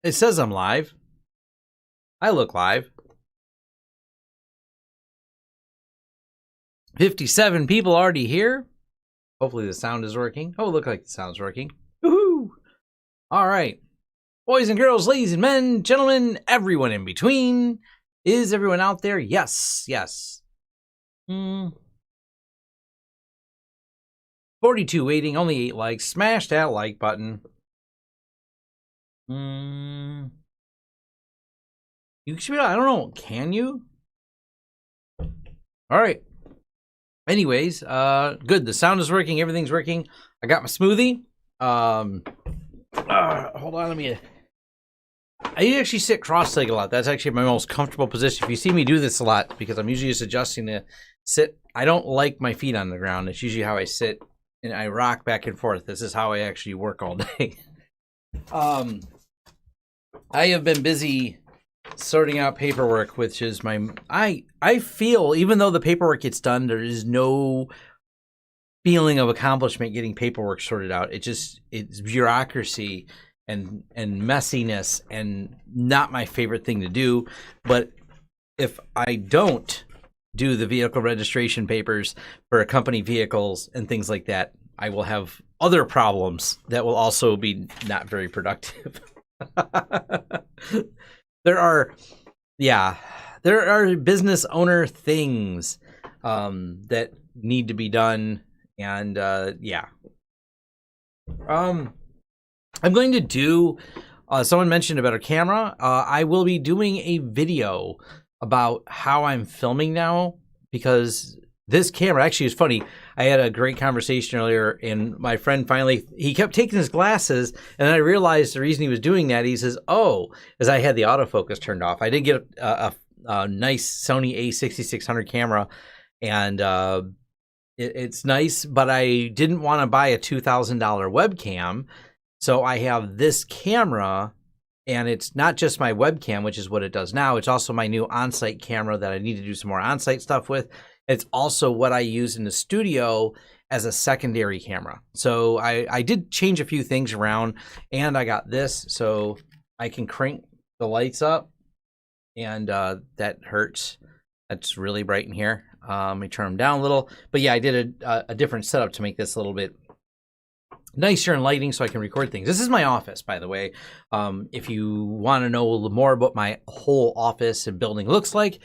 It says I'm live. I look live. 57 people already here. Hopefully the sound is working. Oh, look like the sound's working. Woohoo! All right. Boys and girls, ladies and men, gentlemen, everyone in between. Is everyone out there? Yes, yes. 42 waiting, only 8 likes. Smash that like button. You should be, I don't know, can you? All right. Anyways, good. The sound is working. Everything's working. I got my smoothie. Hold on, let me... I actually sit cross-legged a lot. That's actually my most comfortable position. If you see me do this a lot, because I'm usually just adjusting to sit, I don't like my feet on the ground. It's usually how I sit, and I rock back and forth. This is how I actually work all day. I have been busy sorting out paperwork, which is my... I feel, even though the paperwork gets done, there is no feeling of accomplishment getting paperwork sorted out. It's bureaucracy and messiness, and not my favorite thing to do. But if I don't do the vehicle registration papers for company vehicles and things like that, I will have other problems that will also be not very productive. There are business owner things that need to be done, and I'm going to do, someone mentioned about a camera. I will be doing a video about how I'm filming now, because this camera actually is funny. I had a great conversation earlier, and my friend finally, he kept taking his glasses, and then I realized the reason he was doing that, he says, oh, as I had the autofocus turned off. I did get a nice Sony a6600 camera, and it's nice, but I didn't want to buy a $2,000 webcam. So I have this camera, and it's not just my webcam, which is what it does now. It's also my new on-site camera that I need to do some more on-site stuff with. It's also what I use in the studio as a secondary camera. So I did change a few things around, and I got this so I can crank the lights up, and that hurts. That's really bright in here. Let me turn them down a little. But yeah, I did a different setup to make this a little bit nicer in lighting so I can record things. This is my office, by the way. If you want to know a little more about my whole office and building looks like,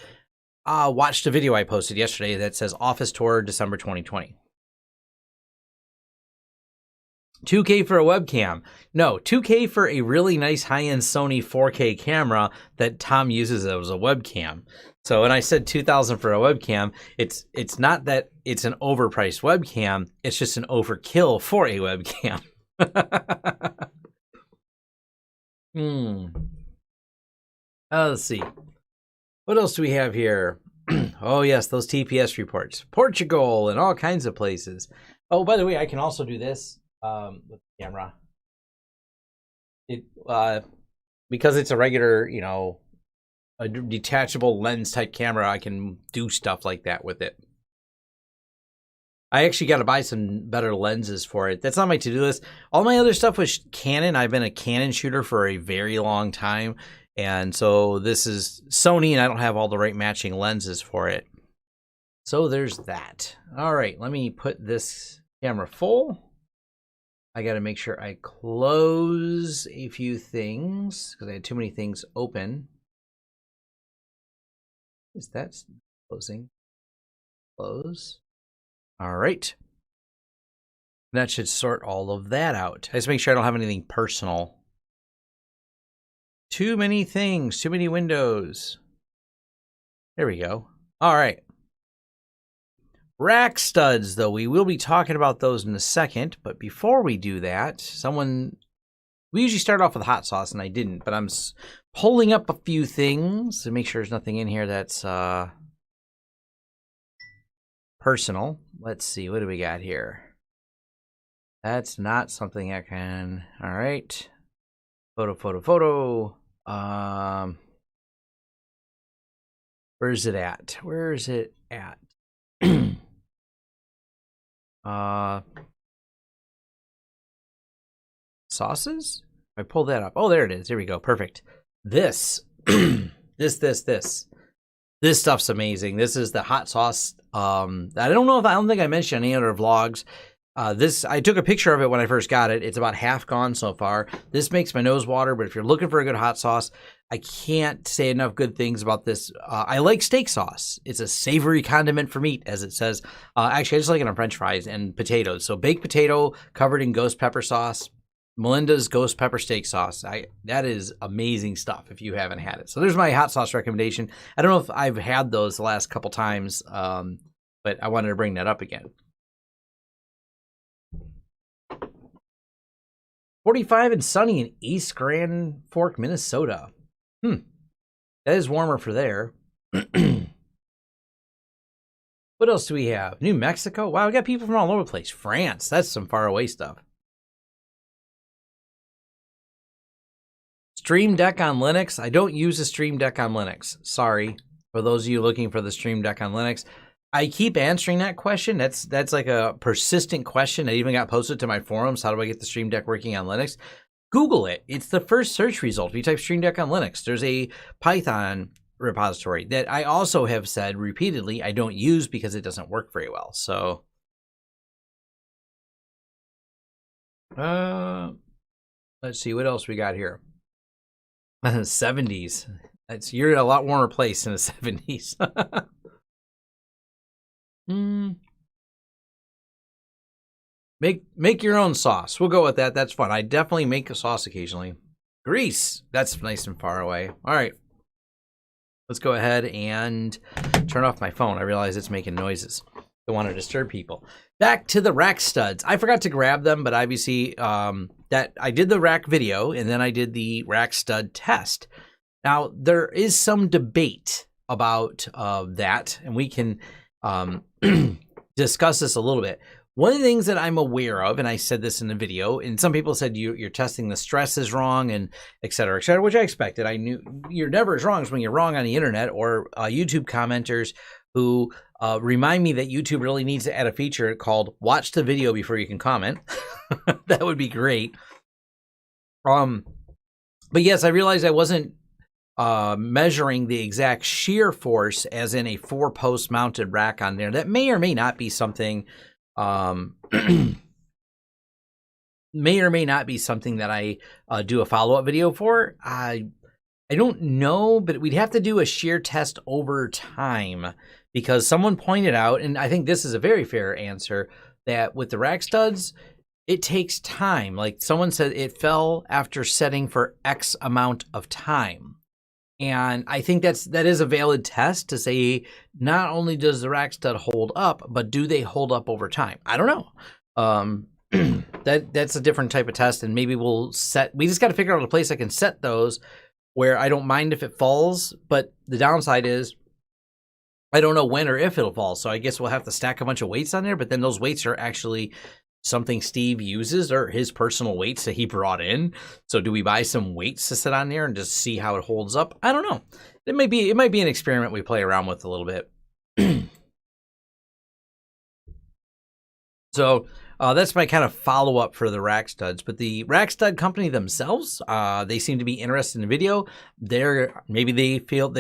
watch the video I posted yesterday that says Office Tour December 2020. $2K for a webcam. No, $2K for a really nice high-end Sony 4K camera that Tom uses as a webcam. So when I said $2,000 for a webcam, it's not that it's an overpriced webcam, it's just an overkill for a webcam. Let's see. What else do we have here? Oh yes, those TPS reports. Portugal and all kinds of places. Oh, by the way, I can also do this with the camera. Because it's a regular, a detachable lens type camera, I can do stuff like that with it. I actually got to buy some better lenses for it. That's not my to-do list. All my other stuff was Canon. I've been a Canon shooter for a very long time. And so this is Sony, and I don't have all the right matching lenses for it. So there's that. All right, let me put this camera full. I got to make sure I close a few things because I had too many things open. Is that closing? Close. All right. That should sort all of that out. I just make sure I don't have anything personal. Too many things, too many windows. There we go. All right. Rackstuds, though, we will be talking about those in a second. But before we do that, we usually start off with hot sauce, and I didn't. But I'm pulling up a few things to make sure there's nothing in here that's personal. Let's see, what do we got here? That's not something I can... All right. Photo. Where's it at? Where is it at? Sauces? I pull that up. Oh, there it is. Here we go. Perfect. This, this stuff's amazing. This is the hot sauce. I don't think I mentioned any other vlogs. I took a picture of it when I first got it. It's about half gone so far. This makes my nose water, but if you're looking for a good hot sauce, I can't say enough good things about this. I like steak sauce. It's a savory condiment for meat, as it says. Actually, I just like it on French fries and potatoes. So baked potato covered in ghost pepper sauce. Melinda's ghost pepper steak sauce. That is amazing stuff if you haven't had it. So there's my hot sauce recommendation. I don't know if I've had those the last couple times, but I wanted to bring that up again. 45 and sunny in East Grand Fork, Minnesota. That is warmer for there. What else do we have? New Mexico? Wow, we got people from all over the place. France. That's some far away stuff. Stream Deck on Linux. I don't use a Stream Deck on Linux. Sorry for those of you looking for the Stream Deck on Linux. I keep answering that question. That's like a persistent question. I even got posted to my forums. How do I get the Stream Deck working on Linux? Google it. It's the first search result. If you type Stream Deck on Linux, there's a Python repository that I also have said repeatedly I don't use because it doesn't work very well. So, let's see what else we got here. 70s. You're in a lot warmer place in the 70s. Make your own sauce. We'll go with that. That's fun. I definitely make a sauce occasionally. Greece. That's nice and far away. All right. Let's go ahead and turn off my phone. I realize it's making noises. Don't want to disturb people. Back to the Rackstuds. I forgot to grab them, but obviously that I did the rack video and then I did the Rackstud test. Now, there is some debate about that, and we can discuss this a little bit. One of the things that I'm aware of, and I said this in the video, and some people said you're testing the stresses wrong and et cetera, which I expected. I knew you're never as wrong as when you're wrong on the internet, or YouTube commenters who remind me that YouTube really needs to add a feature called watch the video before you can comment. That would be great. But yes, I realized I wasn't measuring the exact shear force as in a 4-post mounted rack on there. That may or may not be something may or may not be something that I do a follow-up video for. I don't know, but we'd have to do a shear test over time, because someone pointed out, and I think this is a very fair answer, that with the Rackstuds, it takes time. Like someone said, it fell after setting for X amount of time. And I think that is a valid test to say, not only does the Rackstud hold up, but do they hold up over time? I don't know. That's a different type of test, and maybe we just got to figure out a place I can set those where I don't mind if it falls, but the downside is I don't know when or if it'll fall. So I guess we'll have to stack a bunch of weights on there, but then those weights are actually something Steve uses, or his personal weights that he brought in. So do we buy some weights to sit on there and just see how it holds up? I don't know. It might be an experiment we play around with a little bit. So that's my kind of follow-up for the Rackstuds. But the Rackstud company themselves, they seem to be interested in the video. They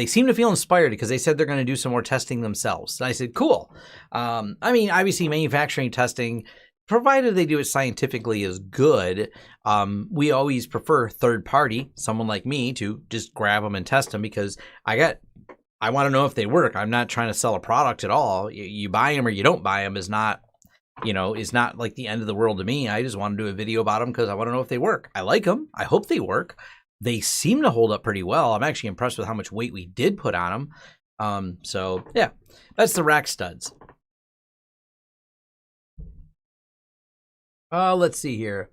seem to feel inspired because they said they're going to do some more testing themselves. And I said, cool. I mean, obviously manufacturing testing, provided they do it scientifically, is good. We always prefer third party, someone like me, to just grab them and test them, because I want to know if they work. I'm not trying to sell a product at all. You buy them or you don't buy them is not like the end of the world to me. I just want to do a video about them because I want to know if they work. I like them. I hope they work. They seem to hold up pretty well. I'm actually impressed with how much weight we did put on them. So yeah, that's the Rackstuds. Let's see here.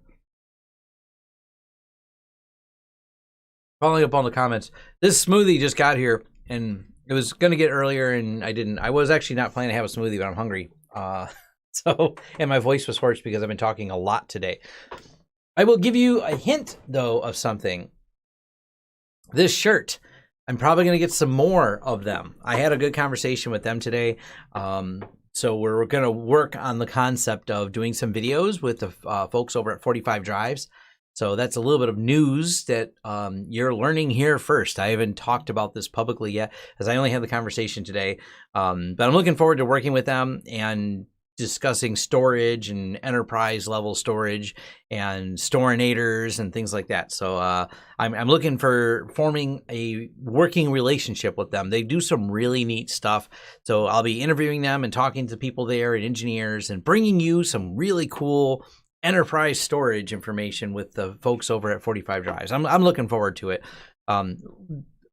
Following up on the comments, this smoothie just got here, and it was going to get earlier, and I didn't. I was actually not planning to have a smoothie, but I'm hungry. And my voice was hoarse because I've been talking a lot today. I will give you a hint, though, of something. This shirt, I'm probably going to get some more of them. I had a good conversation with them today. So we're going to work on the concept of doing some videos with the folks over at 45 Drives. So that's a little bit of news that you're learning here first. I haven't talked about this publicly yet, as I only had the conversation today. But I'm looking forward to working with them and discussing storage and enterprise level storage and storinators and things like that. So I'm looking for forming a working relationship with them. They do some really neat stuff. So I'll be interviewing them and talking to people there and engineers and bringing you some really cool enterprise storage information with the folks over at 45 Drives. I'm looking forward to it.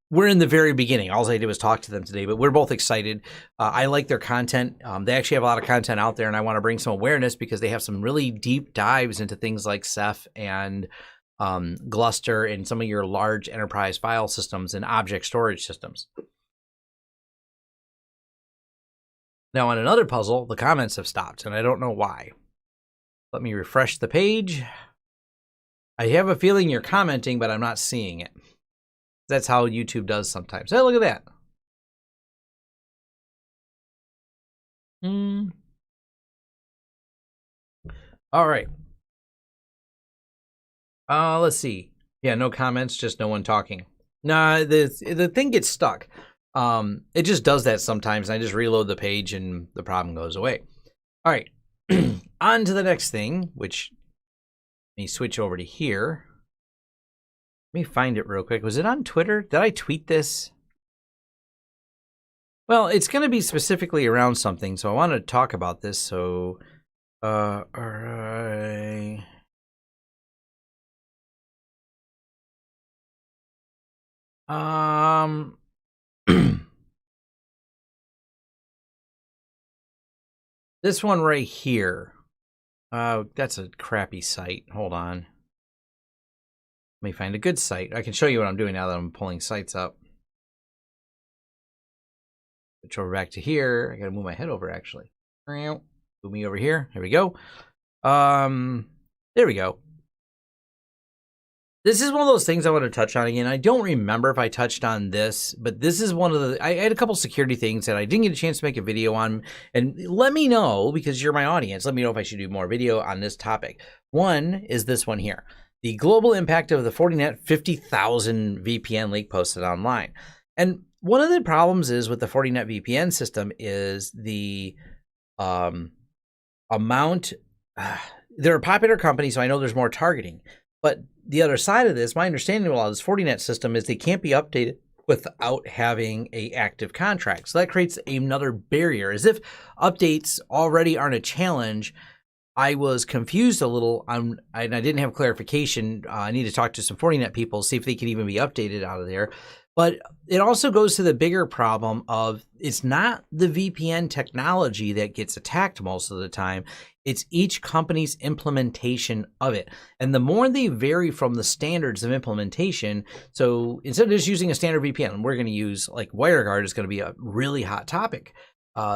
We're in the very beginning. All I did was talk to them today, but we're both excited. I like their content. They actually have a lot of content out there, and I want to bring some awareness because they have some really deep dives into things like Ceph and Gluster and some of your large enterprise file systems and object storage systems. Now, on another puzzle, the comments have stopped, and I don't know why. Let me refresh the page. I have a feeling you're commenting, but I'm not seeing it. That's how YouTube does sometimes. Hey, look at that. All right. Let's see. Yeah, no comments, just no one talking. Nah, the thing gets stuck. It just does that sometimes. I just reload the page and the problem goes away. All right. On to the next thing, which let me switch over to here. Let me find it real quick. Was it on Twitter? Did I tweet this? Well, it's going to be specifically around something, so I want to talk about this. So, all right. This one right here. That's a crappy site. Hold on. Let me find a good site. I can show you what I'm doing now that I'm pulling sites up. Switch over back to here. I gotta move my head over actually. Move me over here. Here we go. There we go. This is one of those things I want to touch on again. I don't remember if I touched on this, but this is one of the, I had a couple security things that I didn't get a chance to make a video on. And let me know, because you're my audience, let me know if I should do more video on this topic. One is this one here. The global impact of the Fortinet 50,000 VPN leak posted online. And one of the problems is with the Fortinet VPN system is the amount, they're a popular company, so I know there's more targeting. But the other side of this, my understanding of all this Fortinet system is they can't be updated without having an active contract. So that creates another barrier. As if updates already aren't a challenge, I was confused a little and I didn't have clarification. I need to talk to some Fortinet people, see if they can even be updated out of there. But it also goes to the bigger problem of it's not the VPN technology that gets attacked most of the time. It's each company's implementation of it. And the more they vary from the standards of implementation, so instead of just using a standard VPN, we're going to use like WireGuard is going to be a really hot topic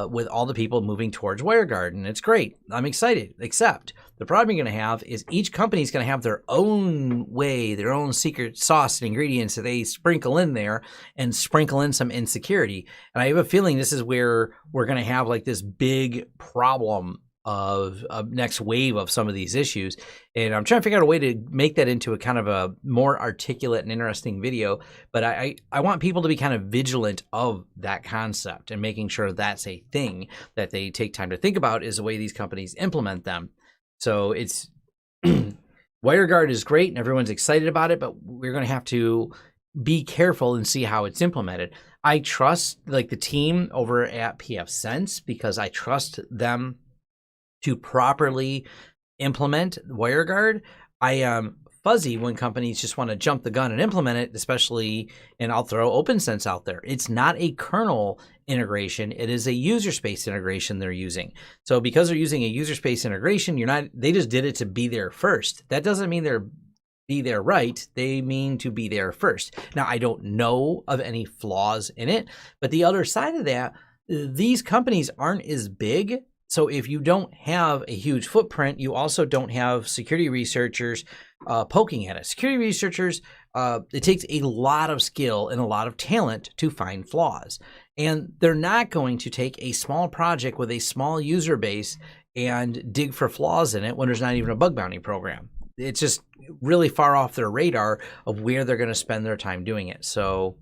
with all the people moving towards WireGuard. And it's great. I'm excited, except the problem you're going to have is each company is going to have their own way, their own secret sauce and ingredients that they sprinkle in there and sprinkle in some insecurity. And I have a feeling this is where we're going to have like this big problem of a next wave of some of these issues. And I'm trying to figure out a way to make that into a kind of a more articulate and interesting video. But I want people to be kind of vigilant of that concept and making sure that's a thing that they take time to think about is the way these companies implement them. So it's WireGuard is great and everyone's excited about it, but we're going to have to be careful and see how it's implemented. I trust like the team over at pfSense because I trust them to properly implement WireGuard. I am fuzzy when companies just want to jump the gun and implement it, especially, and I'll throw OpenSense out there. It's not a kernel integration. It is a user space integration they're using. So because they're using a user space integration, they just did it to be there first. That doesn't mean they're be there right. They mean to be there first. Now, I don't know of any flaws in it, but the other side of that, these companies aren't as big. So if you don't have a huge footprint, you also don't have security researchers poking at it. Security researchers, it takes a lot of skill and a lot of talent to find flaws. And they're not going to take a small project with a small user base and dig for flaws in it when there's not even a bug bounty program. it's just really far off their radar of where they're going to spend their time doing it. So,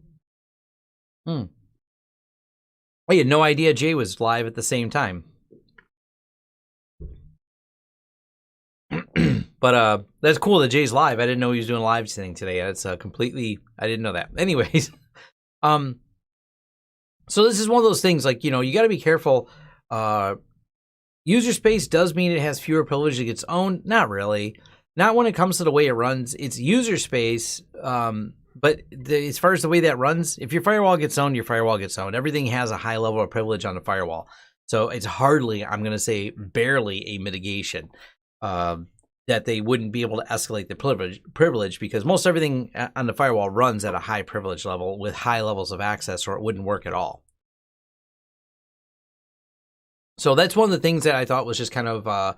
I had no idea Jay was live at the same time. But that's cool that Jay's live. I didn't know he was doing a live thing today. That's completely, I didn't know that. Anyways, so this is one of those things, like, you know, you got to be careful. User space does mean it has fewer privileges it gets owned. Not really. Not when it comes to the way it runs. It's user space, but as far as the way that runs, if your firewall gets owned, your firewall gets owned. Everything has a high level of privilege on the firewall. So it's hardly, I'm going to say barely, a mitigation that they wouldn't be able to escalate the privilege, because most everything on the firewall runs at a high privilege level with high levels of access, or it wouldn't work at all. So that's one of the things that I thought was just kind of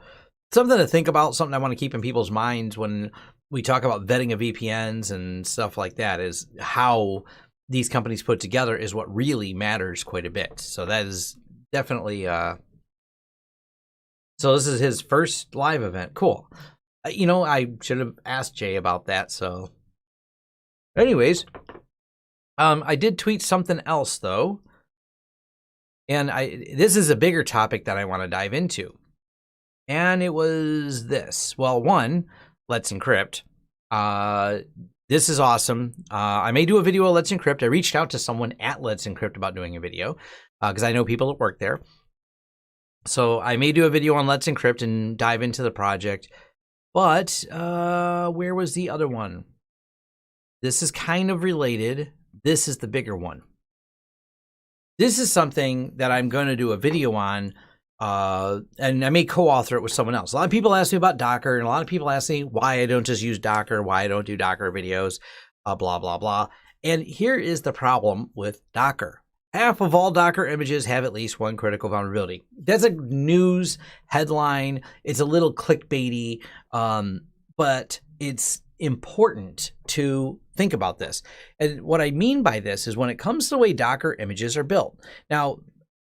something to think about, something I want to keep in people's minds when we talk about vetting of VPNs and stuff like that, is how these companies put together is what really matters quite a bit. So that is definitely, so this is his first live event. Cool. You know, I should have asked Jay about that. So anyways, I did tweet something else though. And this is a bigger topic that I want to dive into. And it was this. Well, one, Let's Encrypt. This is awesome. I may do a video on Let's Encrypt. I reached out to someone at Let's Encrypt about doing a video because I know people that work there. So I may do a video on Let's Encrypt and dive into the project. But where was the other one? This is kind of related. This is the bigger one. This is something that I'm going to do a video on, and I may co-author it with someone else. A lot of people ask me about Docker, and a lot of people ask me why I don't just use Docker, why I don't do Docker videos, blah, blah, blah. And here is the problem with Docker. Half of all Docker images have at least one critical vulnerability. That's a news headline. It's a little clickbaity, but it's important to think about this. And what I mean by this is when it comes to the way Docker images are built. Now,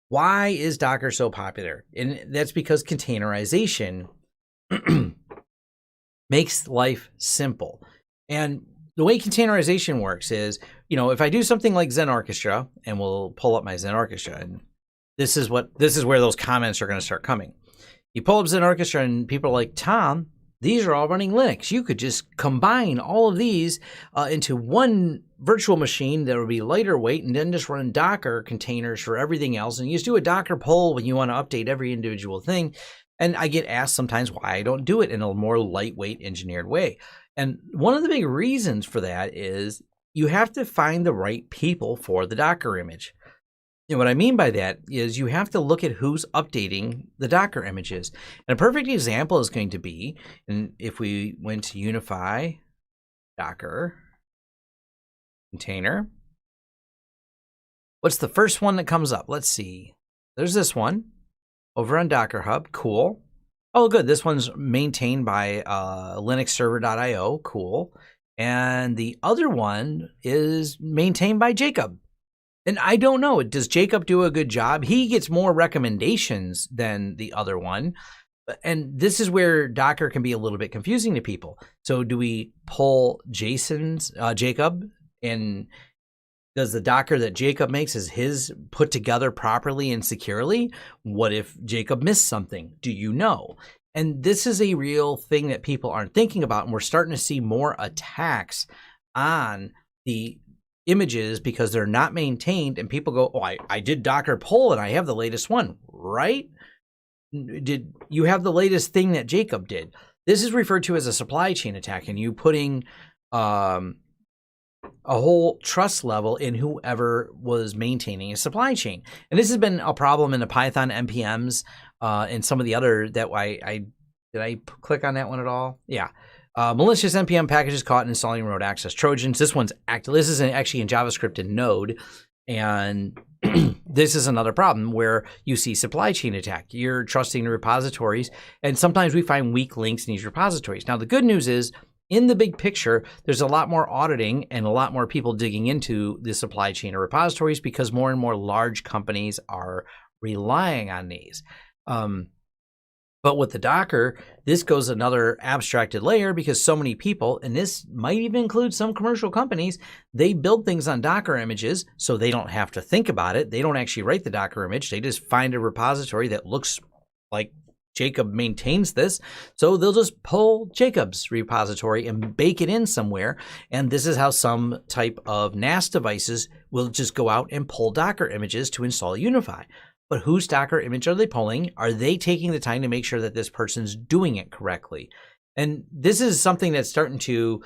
why is Docker so popular? And that's because containerization makes life simple. And the way containerization works is, you know, if I do something like Zen Orchestra, and we'll pull up my Zen Orchestra, and this is where those comments are going to start coming. You pull up Zen Orchestra and people are like, Tom, these are all running Linux. You could just combine all of these into one virtual machine that would be lighter weight, and then just run Docker containers for everything else. And you just do a Docker pull when you want to update every individual thing. And I get asked sometimes why I don't do it in a more lightweight engineered way. And one of the big reasons for that is you have to find the right people for the Docker image. And what I mean by that is you have to look at who's updating the Docker images. And a perfect example is going to be, and if we went to UniFi, Docker, container, what's the first one that comes up? Let's see. There's this one over on Docker Hub. Cool. Oh, good. This one's maintained by LinuxServer.io. Cool. And the other one is maintained by Jacob. And I don't know, does Jacob do a good job? He gets more recommendations than the other one. And this is where Docker can be a little bit confusing to people. So do we pull Jacob, and does the Docker that Jacob makes, is his put together properly and securely? What if Jacob missed something? Do you know? And this is a real thing that people aren't thinking about. And we're starting to see more attacks on the images because they're not maintained, and people go, oh, I did Docker pull and I have the latest one, right? Did you have the latest thing that Jacob did? This is referred to as a supply chain attack, and you putting a whole trust level in whoever was maintaining a supply chain. And this has been a problem in the Python NPMs and some of the other that did I click on that one at all? Yeah. Malicious NPM packages caught in installing remote access Trojans. This one's active. This is actually in JavaScript and Node. And this is another problem where you see supply chain attack. You're trusting the repositories, and sometimes we find weak links in these repositories. Now, the good news is, in the big picture, there's a lot more auditing and a lot more people digging into the supply chain of repositories because more and more large companies are relying on these. But with the Docker, this goes another abstracted layer because so many people, and this might even include some commercial companies, they build things on Docker images so they don't have to think about it. They don't actually write the Docker image. They just find a repository that looks like Jacob maintains this. So they'll just pull Jacob's repository and bake it in somewhere. And this is how some type of NAS devices will just go out and pull Docker images to install UniFi. But whose Docker image are they pulling? Are they taking the time to make sure that this person's doing it correctly? And this is something that's starting to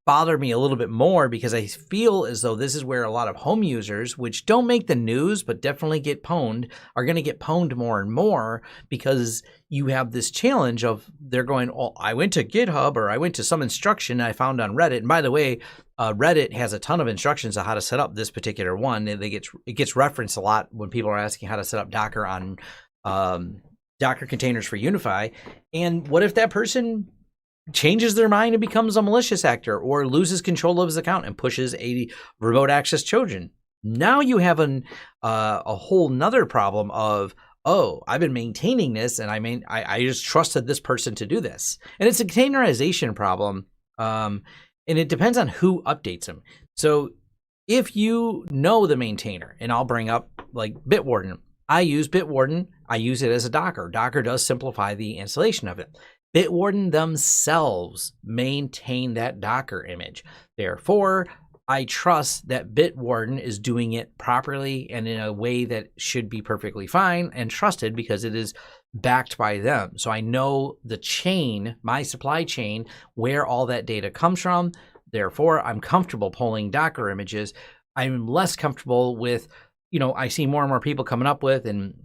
bother me a little bit more because I feel as though this is where a lot of home users, which don't make the news but definitely get pwned, are going to get pwned more and more because you have this challenge of they're going, oh, I went to GitHub or I went to some instruction I found on Reddit. And by the way, Reddit has a ton of instructions on how to set up this particular one. It gets referenced a lot when people are asking how to set up Docker on Docker containers for UniFi. And what if that person changes their mind and becomes a malicious actor or loses control of his account and pushes a remote access Trojan? Now you have a whole nother problem of, oh, I've been maintaining this and I just trusted this person to do this. And it's a containerization problem. And it depends on who updates them. So if you know the maintainer, and I'll bring up like Bitwarden. I use Bitwarden. I use it as a Docker. Docker does simplify the installation of it. Bitwarden themselves maintain that Docker image. Therefore, I trust that Bitwarden is doing it properly and in a way that should be perfectly fine and trusted because it is backed by them. So I know the chain, my supply chain, where all that data comes from. Therefore, I'm comfortable pulling Docker images. I'm less comfortable with, I see more and more people coming up with and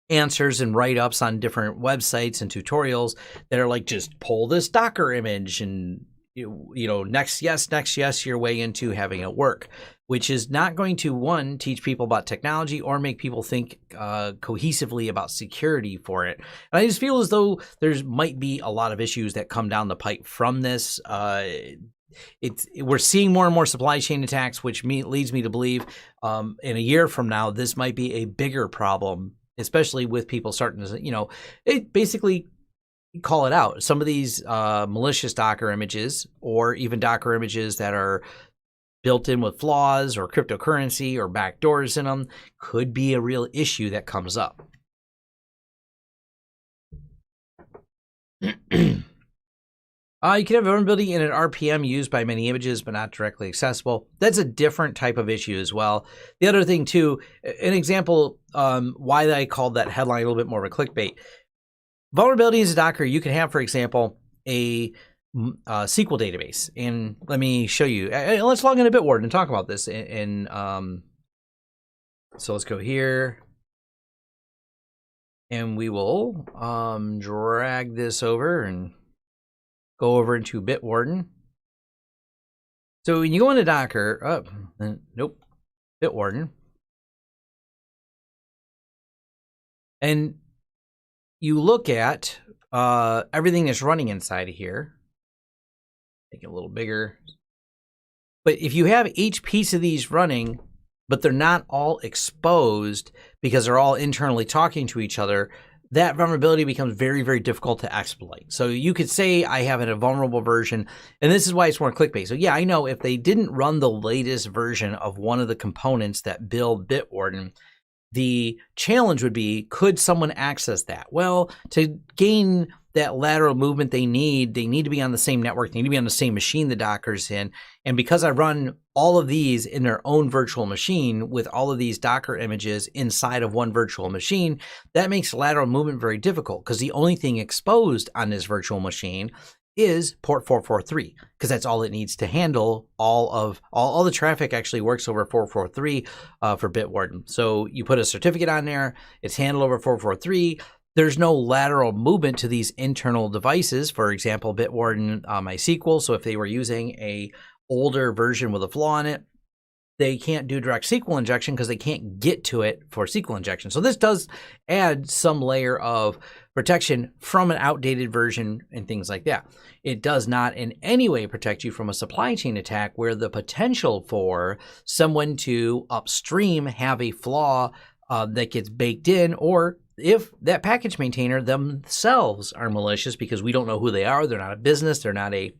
answers and write-ups on different websites and tutorials that are like, just pull this Docker image and, next yes your way into having it work, which is not going to, one, teach people about technology or make people think cohesively about security for it. And I just feel as though there's might be a lot of issues that come down the pipe from this. We're seeing more and more supply chain attacks, which leads me to believe in a year from now, this might be a bigger problem, especially with people starting to, it basically call it out. Some of these malicious Docker images or even Docker images that are built in with flaws or cryptocurrency or backdoors in them could be a real issue that comes up. You can have vulnerability in an RPM used by many images, but not directly accessible. That's a different type of issue as well. The other thing too, an example, why I called that headline a little bit more of a clickbait. Vulnerability as a Docker, you can have, for example, a SQL database. And let me show you. Let's log into Bitwarden and talk about this. So let's go here. And we will drag this over and go over into Bitwarden. So when you go into Docker, nope, Bitwarden. And you look at everything that's running inside of here. Make it a little bigger. But if you have each piece of these running, but they're not all exposed because they're all internally talking to each other, that vulnerability becomes very, very difficult to exploit. So you could say I have a vulnerable version, and this is why it's more clickbait. So yeah, I know if they didn't run the latest version of one of the components that build Bitwarden, the challenge would be, could someone access that? Well, to gain that lateral movement they need to be on the same network, they need to be on the same machine the Docker's in. And because I run all of these in their own virtual machine with all of these Docker images inside of one virtual machine, that makes lateral movement very difficult because the only thing exposed on this virtual machine is port 443, because that's all it needs to handle. All the traffic actually works over 443 for Bitwarden. So you put a certificate on there, it's handled over 443. There's no lateral movement to these internal devices. For example, Bitwarden MySQL. So if they were using a older version with a flaw in it, they can't do direct SQL injection because they can't get to it for SQL injection. So this does add some layer of protection from an outdated version and things like that. It does not in any way protect you from a supply chain attack where the potential for someone to upstream have a flaw that gets baked in, or if that package maintainer themselves are malicious because we don't know who they are, they're not a business, they're not a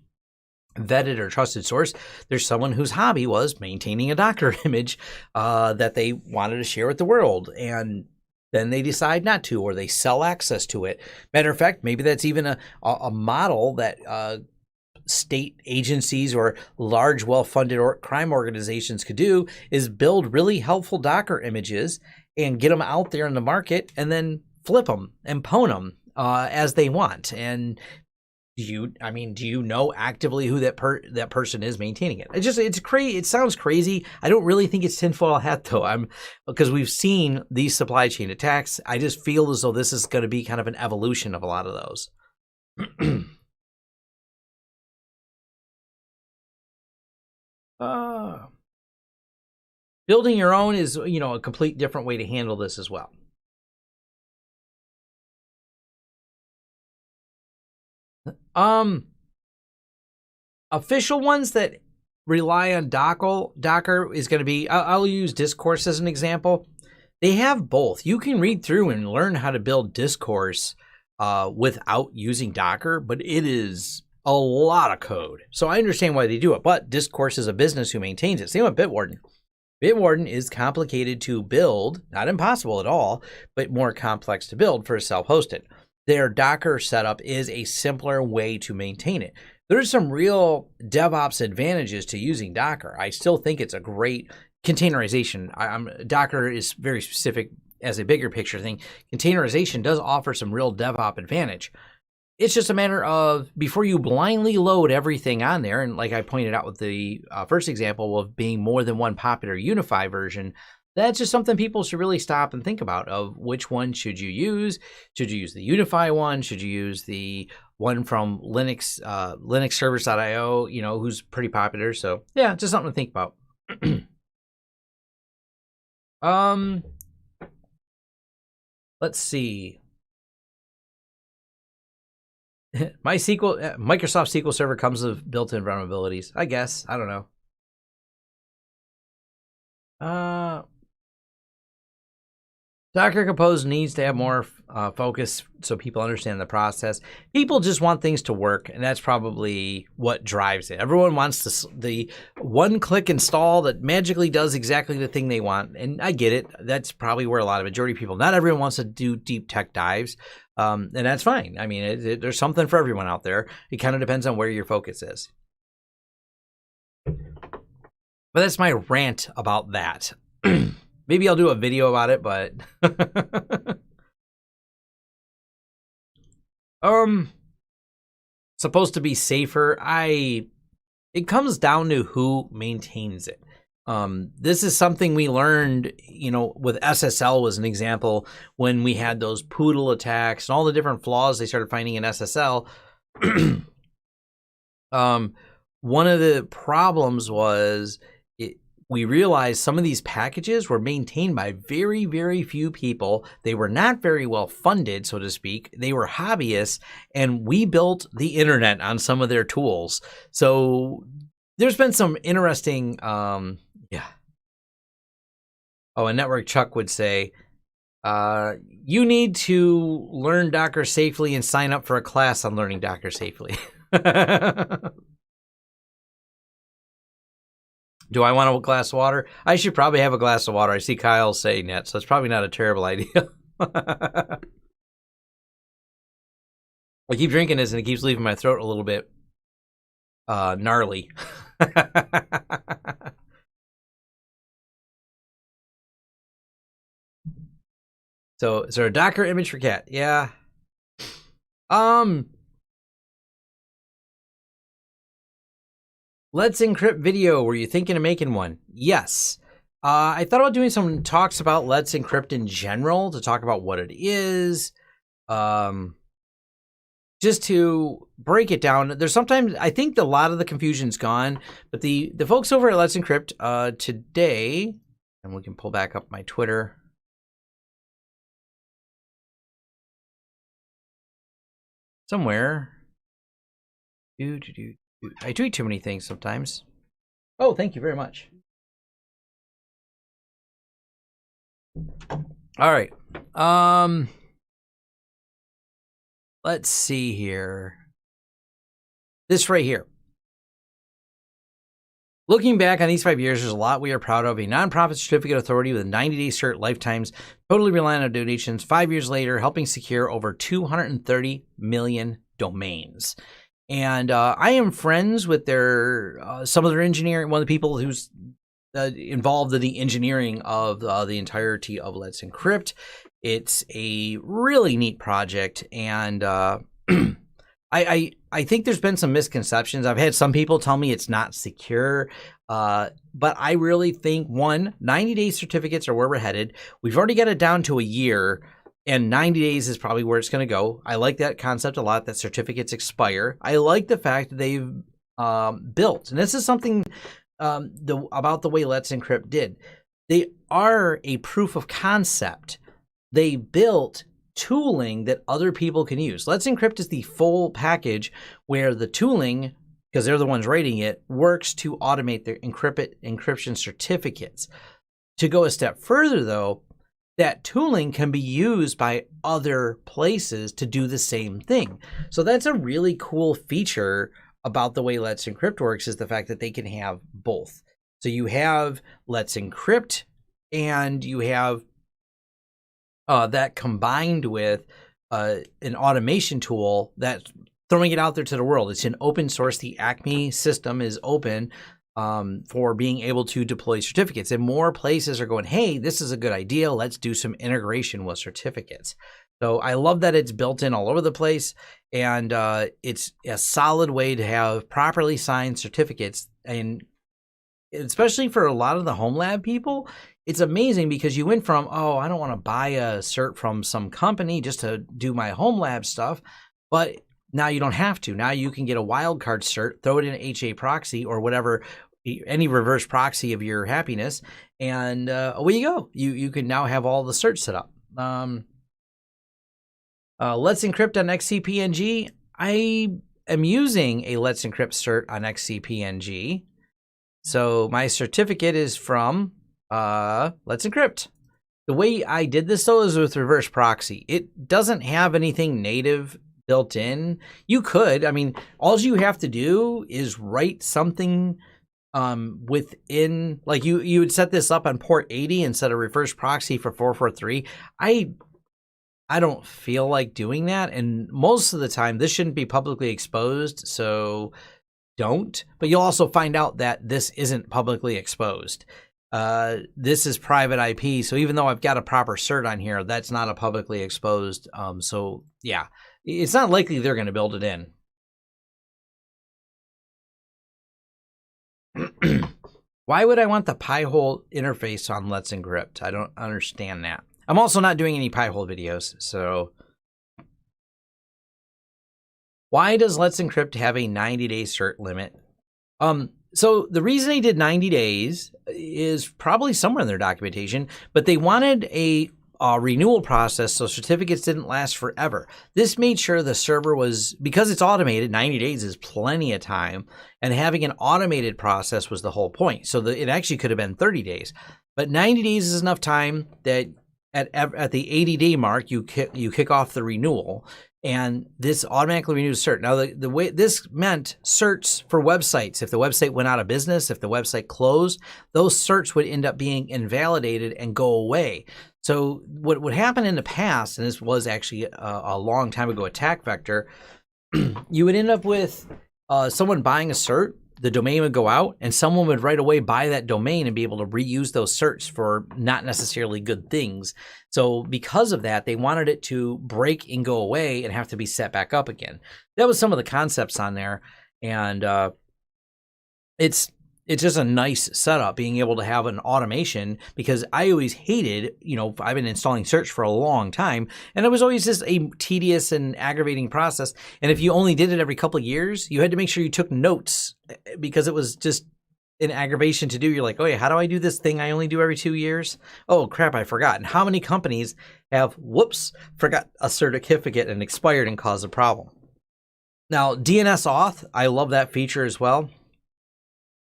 vetted or trusted source. There's someone whose hobby was maintaining a Docker image that they wanted to share with the world, and then they decide not to, or they sell access to it. Matter of fact, maybe that's even a model that state agencies or large, well-funded crime organizations could do, is build really helpful Docker images and get them out there in the market, and then flip them and pwn them as they want. And do you know actively who that person is maintaining it? It's crazy. It sounds crazy. I don't really think it's tinfoil hat though. Because we've seen these supply chain attacks. I just feel as though this is going to be kind of an evolution of a lot of those. Building your own is, a complete different way to handle this as well. Official ones that rely on Docker is going to be, I'll use Discourse as an example. They have both. You can read through and learn how to build Discourse without using Docker, but it is a lot of code. So I understand why they do it, but Discourse is a business who maintains it. Same with Bitwarden. Bitwarden is complicated to build, not impossible at all, but more complex to build for self-hosted. Their Docker setup is a simpler way to maintain it. There's some real DevOps advantages to using Docker. I still think it's a great containerization. Docker is very specific as a bigger picture thing. Containerization does offer some real DevOps advantage. It's just a matter of, before you blindly load everything on there, and like I pointed out with the first example of being more than one popular UniFi version, that's just something people should really stop and think about, of which one should you use. Should you use the UniFi one? Should you use the one from Linux, LTSERVICES.io, who's pretty popular? So yeah, just something to think about. Let's see. Microsoft SQL Server comes with built-in vulnerabilities, I guess. I don't know. Docker Compose needs to have more focus so people understand the process. People just want things to work, and that's probably what drives it. Everyone wants the one-click install that magically does exactly the thing they want, and I get it. That's probably where a lot of majority of people, not everyone wants to do deep tech dives, and that's fine. I mean, there's something for everyone out there. It kind of depends on where your focus is. But that's my rant about that. Maybe I'll do a video about it, but supposed to be safer. It comes down to who maintains it. This is something we learned, with SSL was an example, when we had those poodle attacks and all the different flaws they started finding in SSL. One of the problems was we realized some of these packages were maintained by very, very few people. They were not very well funded, so to speak. They were hobbyists, and we built the internet on some of their tools. So there's been some interesting, yeah. Oh, and Network Chuck would say, you need to learn Docker safely and sign up for a class on learning Docker safely. Do I want a glass of water? I should probably have a glass of water. I see Kyle saying that, so it's probably not a terrible idea. I keep drinking this, and it keeps leaving my throat a little bit gnarly. So, is there a Docker image for cat? Yeah. Let's Encrypt video. Were you thinking of making one? Yes. I thought about doing some talks about Let's Encrypt in general, to talk about what it is. Just to break it down. There's sometimes, I think a lot of the confusion's gone, but the folks over at Let's Encrypt today, and we can pull back up my Twitter. Somewhere. I tweet too many things sometimes. Oh, thank you very much. All right. let's see here. This right here. Looking back on these 5 years, there's a lot we are proud of. A nonprofit certificate authority with 90-day cert lifetimes, totally reliant on donations. 5 years later, helping secure over 230 million domains. And I am friends with their some of their engineering. One of the people who's involved in the engineering of the entirety of Let's Encrypt. It's a really neat project, and I think there's been some misconceptions. I've had some people tell me it's not secure, but I really think, 90-day certificates are where we're headed. We've already got it down to a year, and 90 days is probably where it's going to go. I like that concept a lot, that certificates expire. I like the fact that they've built, and this is something about the way Let's Encrypt did. They are a proof of concept. They built tooling that other people can use. Let's Encrypt is the full package where the tooling, because they're the ones writing it, works to automate their encryption certificates. To go a step further, though, that tooling can be used by other places to do the same thing. So that's a really cool feature about the way Let's Encrypt works, is the fact that they can have both. So you have Let's Encrypt, and you have that combined with an automation tool that's throwing it out there to the world. It's an open source. The Acme system is open for being able to deploy certificates. And more places are going, hey, this is a good idea. Let's do some integration with certificates. So I love that it's built in all over the place. And it's a solid way to have properly signed certificates. And especially for a lot of the home lab people, it's amazing, because you went from, oh, I don't want to buy a cert from some company just to do my home lab stuff, but now you don't have to. Now you can get a wildcard cert, throw it in an HA proxy or whatever, any reverse proxy of your happiness, and away you go. You can now have all the certs set up. Let's Encrypt on XCPNG. I am using a Let's Encrypt cert on XCPNG. So my certificate is from Let's Encrypt. The way I did this, though, is with reverse proxy. It doesn't have anything native built in. You could, I mean, all you have to do is write something within, like you would set this up on port 80 instead of reverse proxy for 443. I don't feel like doing that, and most of the time this shouldn't be publicly exposed, so don't. But you'll also find out that this isn't publicly exposed. This is private IP, so even though I've got a proper cert on here, that's not a publicly exposed. So yeah, it's not likely they're going to build it in. Why would I want the Pi-hole interface on Let's Encrypt? I don't understand that. I'm also not doing any Pi-hole videos, so. Why does Let's Encrypt have a 90-day cert limit? So the reason they did 90 days is probably somewhere in their documentation, but they wanted a renewal process so certificates didn't last forever. This made sure the server was, because it's automated, 90 days is plenty of time, and having an automated process was the whole point. So it actually could have been 30 days, but 90 days is enough time that at the 80-day mark, you kick off the renewal, and this automatically renews cert. Now, the way this meant certs for websites, if the website went out of business, if the website closed, those certs would end up being invalidated and go away. So what would happen in the past, and this was actually a long time ago attack vector, you would end up with someone buying a cert, the domain would go out, and someone would right away buy that domain and be able to reuse those certs for not necessarily good things. So because of that, they wanted it to break and go away and have to be set back up again. That was some of the concepts on there, and it's just a nice setup, being able to have an automation, because I always hated, I've been installing certs for a long time, and it was always just a tedious and aggravating process. And if you only did it every couple of years, you had to make sure you took notes, because it was just an aggravation to do. You're like, oh yeah, how do I do this thing I only do every 2 years? Oh crap, I forgot. And how many companies have, forgot a certificate and expired and caused a problem? Now, DNS Auth, I love that feature as well.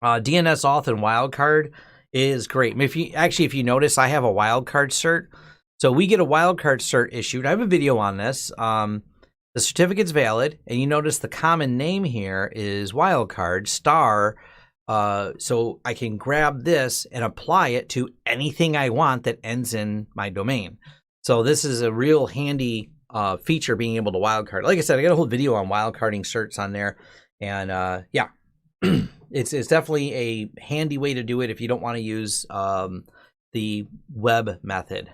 DNS Auth and wildcard is great. I mean, if you notice, I have a wildcard cert. So we get a wildcard cert issued. I have a video on this. The The certificate's valid, and you notice the common name here is wildcard star. So I can grab this and apply it to anything I want that ends in my domain. So this is a real handy feature, being able to wildcard. Like I said, I got a whole video on wildcarding certs on there, and yeah, it's definitely a handy way to do it if you don't want to use the web method.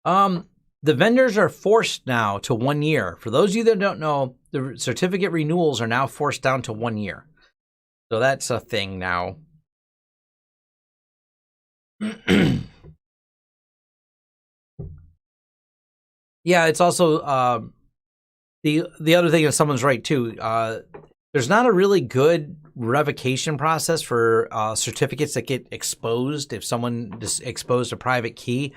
The vendors are forced now to 1 year. For those of you that don't know, the certificate renewals are now forced down to 1 year. So that's a thing now. Yeah, it's also the other thing is someone's right too. There's not a really good revocation process for certificates that get exposed if someone just exposed a private key.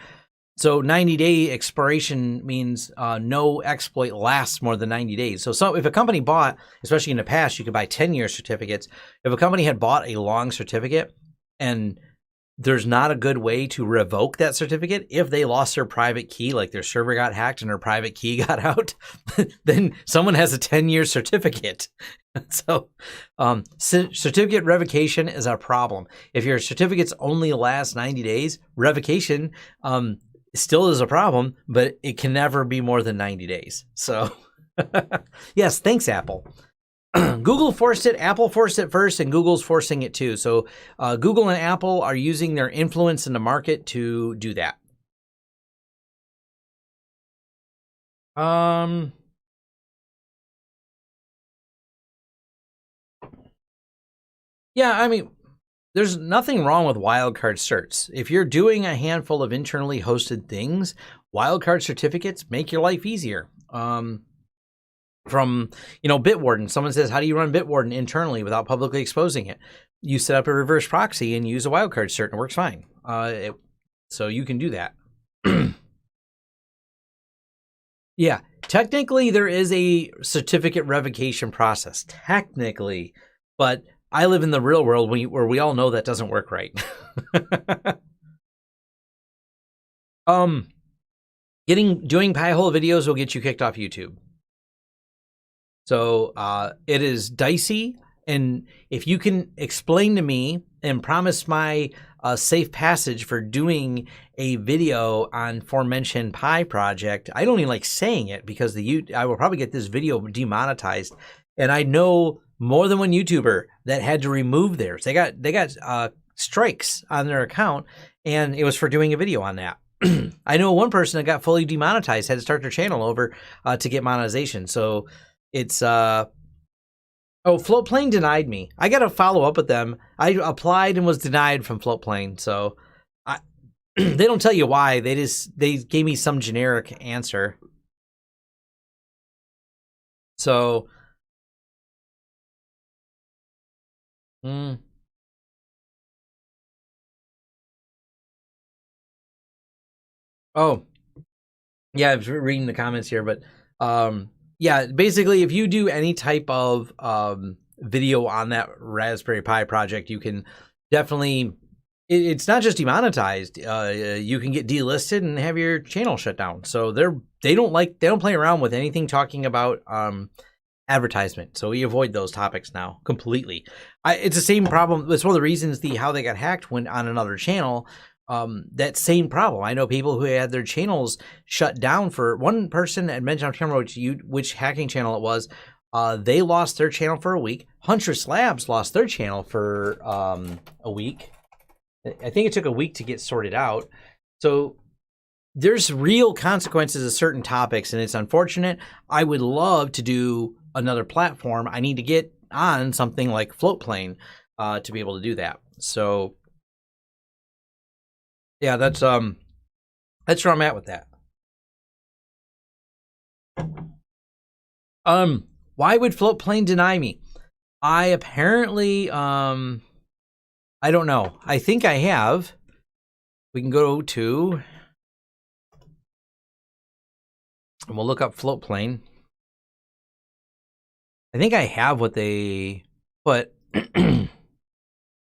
So 90-day expiration means no exploit lasts more than 90 days. So if a company bought, especially in the past, you could buy 10-year certificates. If a company had bought a long certificate and there's not a good way to revoke that certificate, if they lost their private key, like their server got hacked and their private key got out, then someone has a 10-year certificate. So certificate revocation is a problem. If your certificates only last 90 days, revocation still is a problem, but it can never be more than 90 days. So yes, thanks, Apple. Google forced it, Apple forced it first, and Google's forcing it too. So Google and Apple are using their influence in the market to do that. Yeah, I mean, there's nothing wrong with wildcard certs. If you're doing a handful of internally hosted things, wildcard certificates make your life easier. From, Bitwarden, someone says, how do you run Bitwarden internally without publicly exposing it? You set up a reverse proxy and use a wildcard cert, and it works fine. So you can do that. Yeah, technically there is a certificate revocation process, technically, but I live in the real world where we all know that doesn't work right. Doing pie hole videos will get you kicked off YouTube. So it is dicey, and if you can explain to me and promise my safe passage for doing a video on aforementioned pie project, I don't even like saying it because I will probably get this video demonetized, and I know more than one YouTuber that had to remove theirs. They got strikes on their account, and it was for doing a video on that. I know one person that got fully demonetized, had to start their channel over to get monetization. So it's Floatplane denied me. I got to follow up with them. I applied and was denied from Floatplane. So they don't tell you why. They gave me some generic answer. So oh, yeah, I was reading the comments here, but yeah, basically, if you do any type of video on that Raspberry Pi project, you can definitely. It's not just demonetized. You can get delisted and have your channel shut down. So they don't play around with anything talking about advertisement. So we avoid those topics now completely. It's the same problem. It's one of the reasons how they got hacked went on another channel. That same problem. I know people who had their channels shut down. For one person had mentioned on camera which hacking channel it was. They lost their channel for a week. Huntress Labs lost their channel for a week. I think it took a week to get sorted out. So there's real consequences of certain topics, and it's unfortunate. I would love to do another platform. I need to get on something like Floatplane to be able to do that. So yeah, that's where I'm at with that. Why would Floatplane deny me? I apparently I don't know. I think I have. We can go to, and we'll look up Floatplane. I think I have what they put right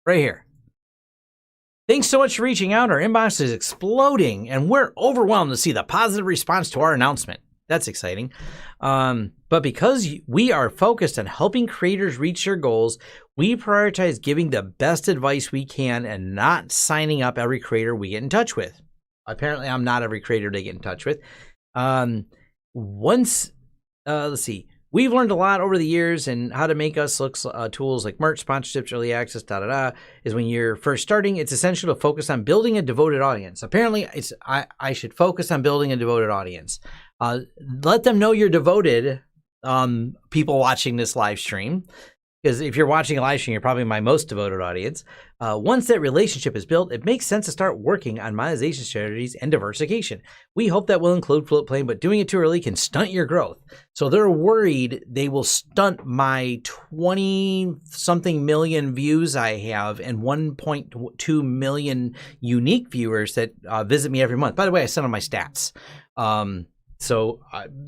here. Thanks so much for reaching out. Our inbox is exploding, and we're overwhelmed to see the positive response to our announcement. That's exciting. But because we are focused on helping creators reach their goals, we prioritize giving the best advice we can and not signing up every creator we get in touch with. Apparently, I'm not every creator they get in touch with. Let's see. We've learned a lot over the years and how to make us look tools like merch, sponsorships, early access, is when you're first starting, it's essential to focus on building a devoted audience. Apparently, I should focus on building a devoted audience. Let them know you're devoted, people watching this live stream. Because if you're watching a live stream, you're probably my most devoted audience. Once that relationship is built, it makes sense to start working on monetization strategies and diversification. We hope that will include Floatplane, but doing it too early can stunt your growth. So they're worried they will stunt my 20-something million views I have and 1.2 million unique viewers that visit me every month. By the way, I sent them my stats. So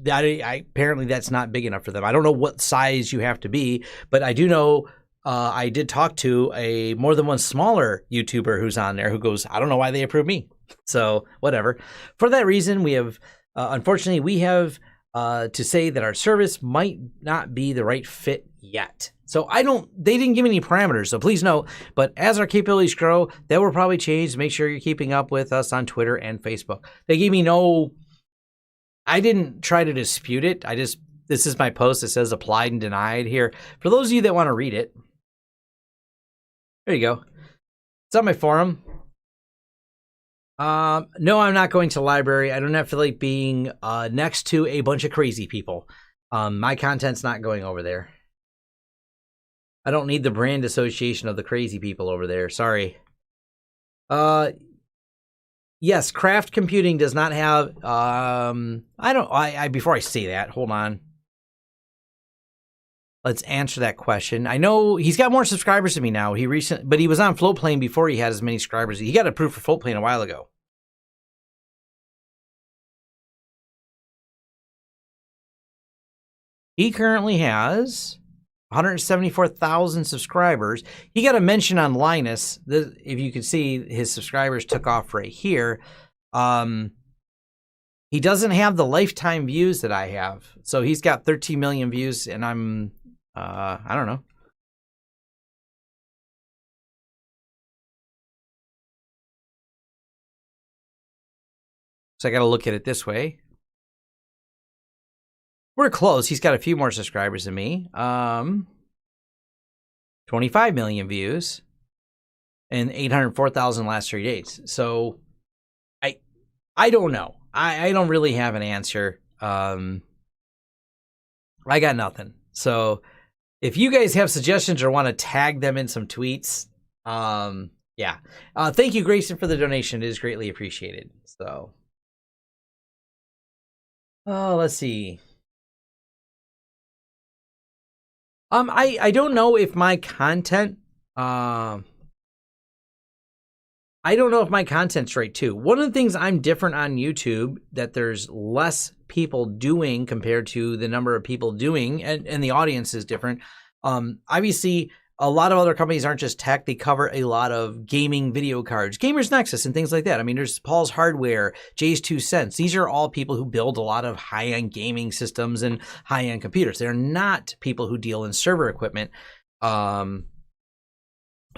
apparently that's not big enough for them. I don't know what size you have to be, but I do know I did talk to a more than one smaller YouTuber who's on there who goes, I don't know why they approved me. So whatever. For that reason, we have, unfortunately, we have to say that our service might not be the right fit yet. So they didn't give me any parameters, so please know. But as our capabilities grow, that will probably change. Make sure you're keeping up with us on Twitter and Facebook. They gave me I didn't try to dispute it. This is my post. It says applied and denied here. For those of you that want to read it, there you go. It's on my forum. No, I'm not going to the library. I don't feel like being next to a bunch of crazy people. My content's not going over there. I don't need the brand association of the crazy people over there. Sorry. Yes, craft computing does not have, before I say that, hold on. Let's answer that question. I know he's got more subscribers than me now. But he was on Floatplane before he had as many subscribers. He got approved for Floatplane a while ago. He currently has 174,000 subscribers. He got a mention on Linus. If you can see, his subscribers took off right here. He doesn't have the lifetime views that I have. So he's got 13 million views, and I'm, I don't know. So I got to look at it this way. We're close. He's got a few more subscribers than me. 25 million views and 804,000 last 3 days. So I don't know. I don't really have an answer. I got nothing. So if you guys have suggestions or want to tag them in some tweets, yeah. Thank you, Grayson, for the donation. It is greatly appreciated. So, let's see. I don't know if my content, I don't know if my content's right too. One of the things I'm different on YouTube that there's less people doing compared to the number of people doing, and the audience is different. Obviously, a lot of other companies aren't just tech. They cover a lot of gaming video cards, Gamers Nexus, and things like that. I mean, there's Paul's Hardware, Jay's 2 Cents. These are all people who build a lot of high-end gaming systems and high-end computers. They're not people who deal in server equipment.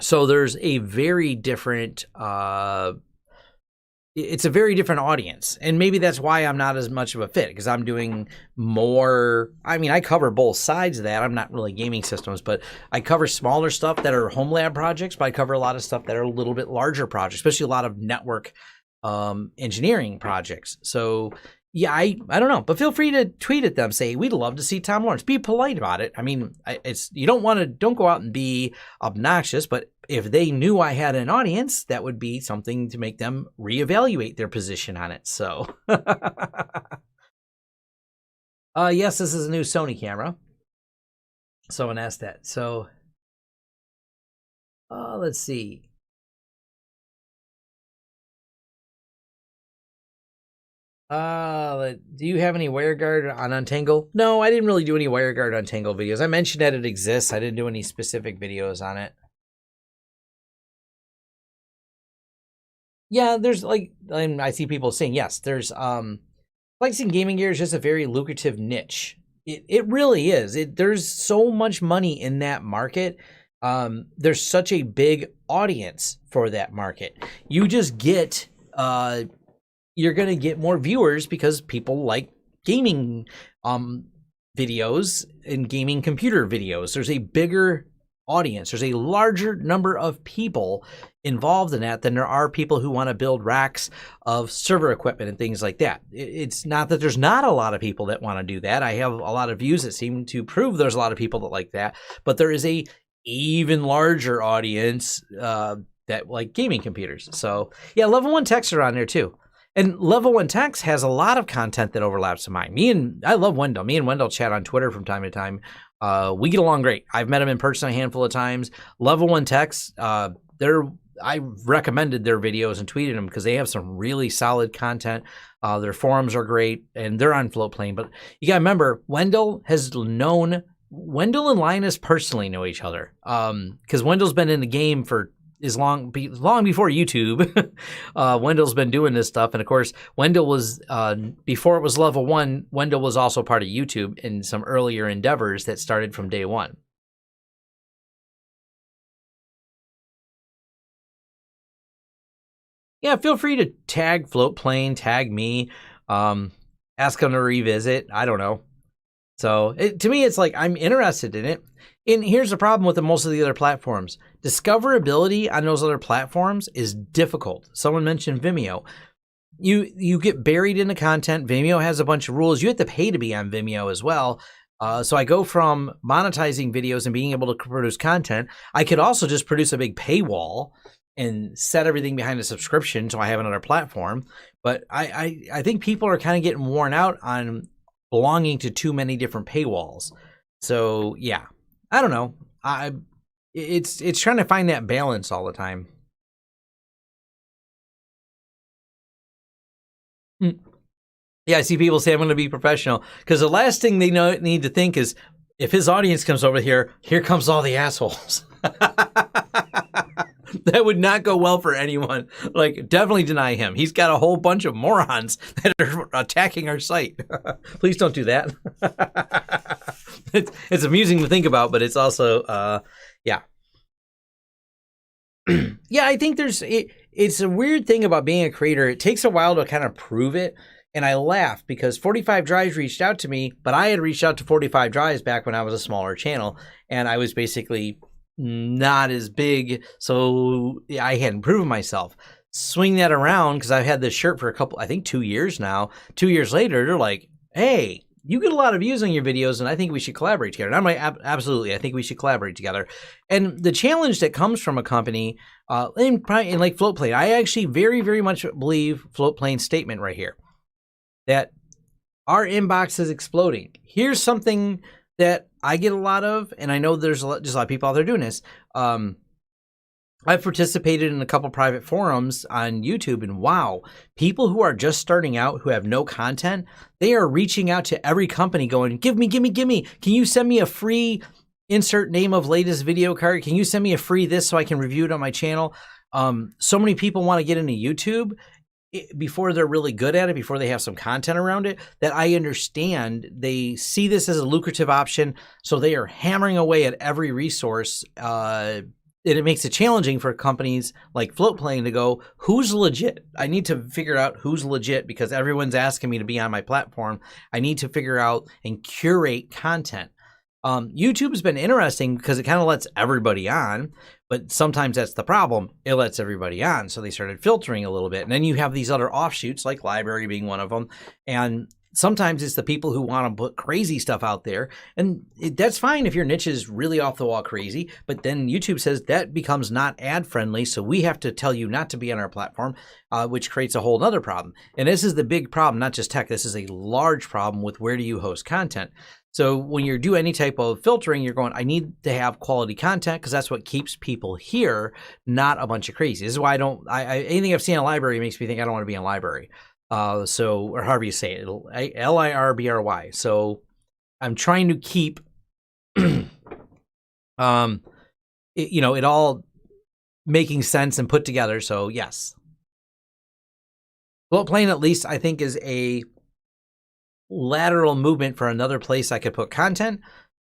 So there's a very different, it's a very different audience. And maybe that's why I'm not as much of a fit, because I'm doing more. I mean, I cover both sides of that. I'm not really gaming systems, but I cover smaller stuff that are home lab projects, but I cover a lot of stuff that are a little bit larger projects, especially a lot of network engineering projects. So yeah, I don't know, but feel free to tweet at them. Say, we'd love to see Tom Lawrence. Be polite about it. I mean, don't go out and be obnoxious, but if they knew I had an audience, that would be something to make them reevaluate their position on it. So, yes, this is a new Sony camera. Someone asked that. So, let's see. Do you have any WireGuard on Untangle? No, I didn't really do any WireGuard Untangle videos. I mentioned that it exists. I didn't do any specific videos on it. Yeah, there's like, and I see people saying, yes, there's flexing gaming gear is just a very lucrative niche. It really is. There's so much money in that market. There's such a big audience for that market. You just get you're gonna get more viewers because people like gaming videos and gaming computer videos. There's a bigger audience. There's a larger number of people involved in that than there are people who want to build racks of server equipment and things like that. It's not that there's not a lot of people that want to do that. I have a lot of views that seem to prove there's a lot of people that like that, but there is a even larger audience that like gaming computers. So yeah, Level 1 Techs are on there too. And Level 1 Techs has a lot of content that overlaps with mine. I love Wendell. Me and Wendell chat on Twitter from time to time. We get along great. I've met him in person a handful of times. Level 1 Techs, I recommended their videos and tweeted them because they have some really solid content. Their forums are great, and they're on Floatplane. But you got to remember, Wendell and Linus personally know each other because Wendell's been in the game for long before YouTube. Wendell's been doing this stuff. And of course, Wendell was, before it was Level 1, Wendell was also part of YouTube in some earlier endeavors that started from day one. Yeah, feel free to tag Floatplane, tag me, ask them to revisit. I don't know. So to me, it's like I'm interested in it. And here's the problem with most of the other platforms. Discoverability on those other platforms is difficult. Someone mentioned Vimeo. You get buried in the content. Vimeo has a bunch of rules. You have to pay to be on Vimeo as well. So I go from monetizing videos and being able to produce content. I could also just produce a big paywall and set everything behind a subscription so I have another platform. But I think people are kind of getting worn out on belonging to too many different paywalls. So yeah, I don't know. It's trying to find that balance all the time. Yeah, I see people say I'm going to be professional because the last thing they need to think is if his audience comes over here comes all the assholes. That would not go well for anyone. Like, definitely deny him. He's got a whole bunch of morons that are attacking our site. Please don't do that. It's amusing to think about, but it's also, yeah. Yeah, I think it's a weird thing about being a creator. It takes a while to kind of prove it. And I laugh because 45 Drives reached out to me, but I had reached out to 45 Drives back when I was a smaller channel. And I was basically not as big, so I hadn't proven myself. Swing that around because I've had this shirt for I think 2 years now. 2 years later, they're like, hey, you get a lot of views on your videos, and I think we should collaborate together. And I'm like, absolutely, I think we should collaborate together. And the challenge that comes from a company, in like Floatplane, I actually very, very much believe Floatplane's statement right here, that our inbox is exploding. Here's something that I get a lot of, and I know there's just a lot of people out there doing this. I've participated in a couple private forums on YouTube, and wow, people who are just starting out, who have no content, they are reaching out to every company going, give me. Can you send me a free insert name of latest video card? Can you send me a free this so I can review it on my channel? So many people want to get into YouTube before they're really good at it, before they have some content around it, that I understand. They see this as a lucrative option, so they are hammering away at every resource. And it makes it challenging for companies like Floatplane to go, who's legit? I need to figure out who's legit because everyone's asking me to be on my platform. I need to figure out and curate content. YouTube's been interesting because it kind of lets everybody on, but sometimes that's the problem. It lets everybody on, so they started filtering a little bit. And then you have these other offshoots, like Library being one of them. And sometimes it's the people who want to put crazy stuff out there. And that's fine if your niche is really off the wall crazy, but then YouTube says that becomes not ad friendly, so we have to tell you not to be on our platform, which creates a whole other problem. And this is the big problem, not just tech. This is a large problem with where do you host content. So when you do any type of filtering, you're going, I need to have quality content because that's what keeps people here, not a bunch of crazy. This is why anything I've seen on Library makes me think I don't want to be on Library. Or however you say it, L-I-R-B-R-Y. So I'm trying to keep, it all making sense and put together. So yes. Float plane, at least, I think, is a lateral movement for another place I could put content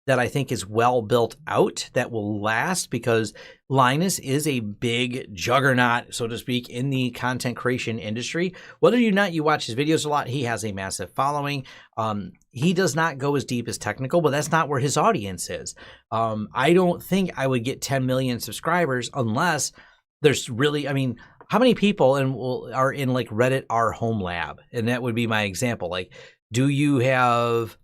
that I think is well built out, that will last, because Linus is a big juggernaut, so to speak, in the content creation industry. Whether or not you watch his videos a lot, he has a massive following. He does not go as deep as technical, but that's not where his audience is. I don't think I would get 10 million subscribers unless there's really, I mean, how many people are in like Reddit R Home Lab? And that would be my example. Like, do you have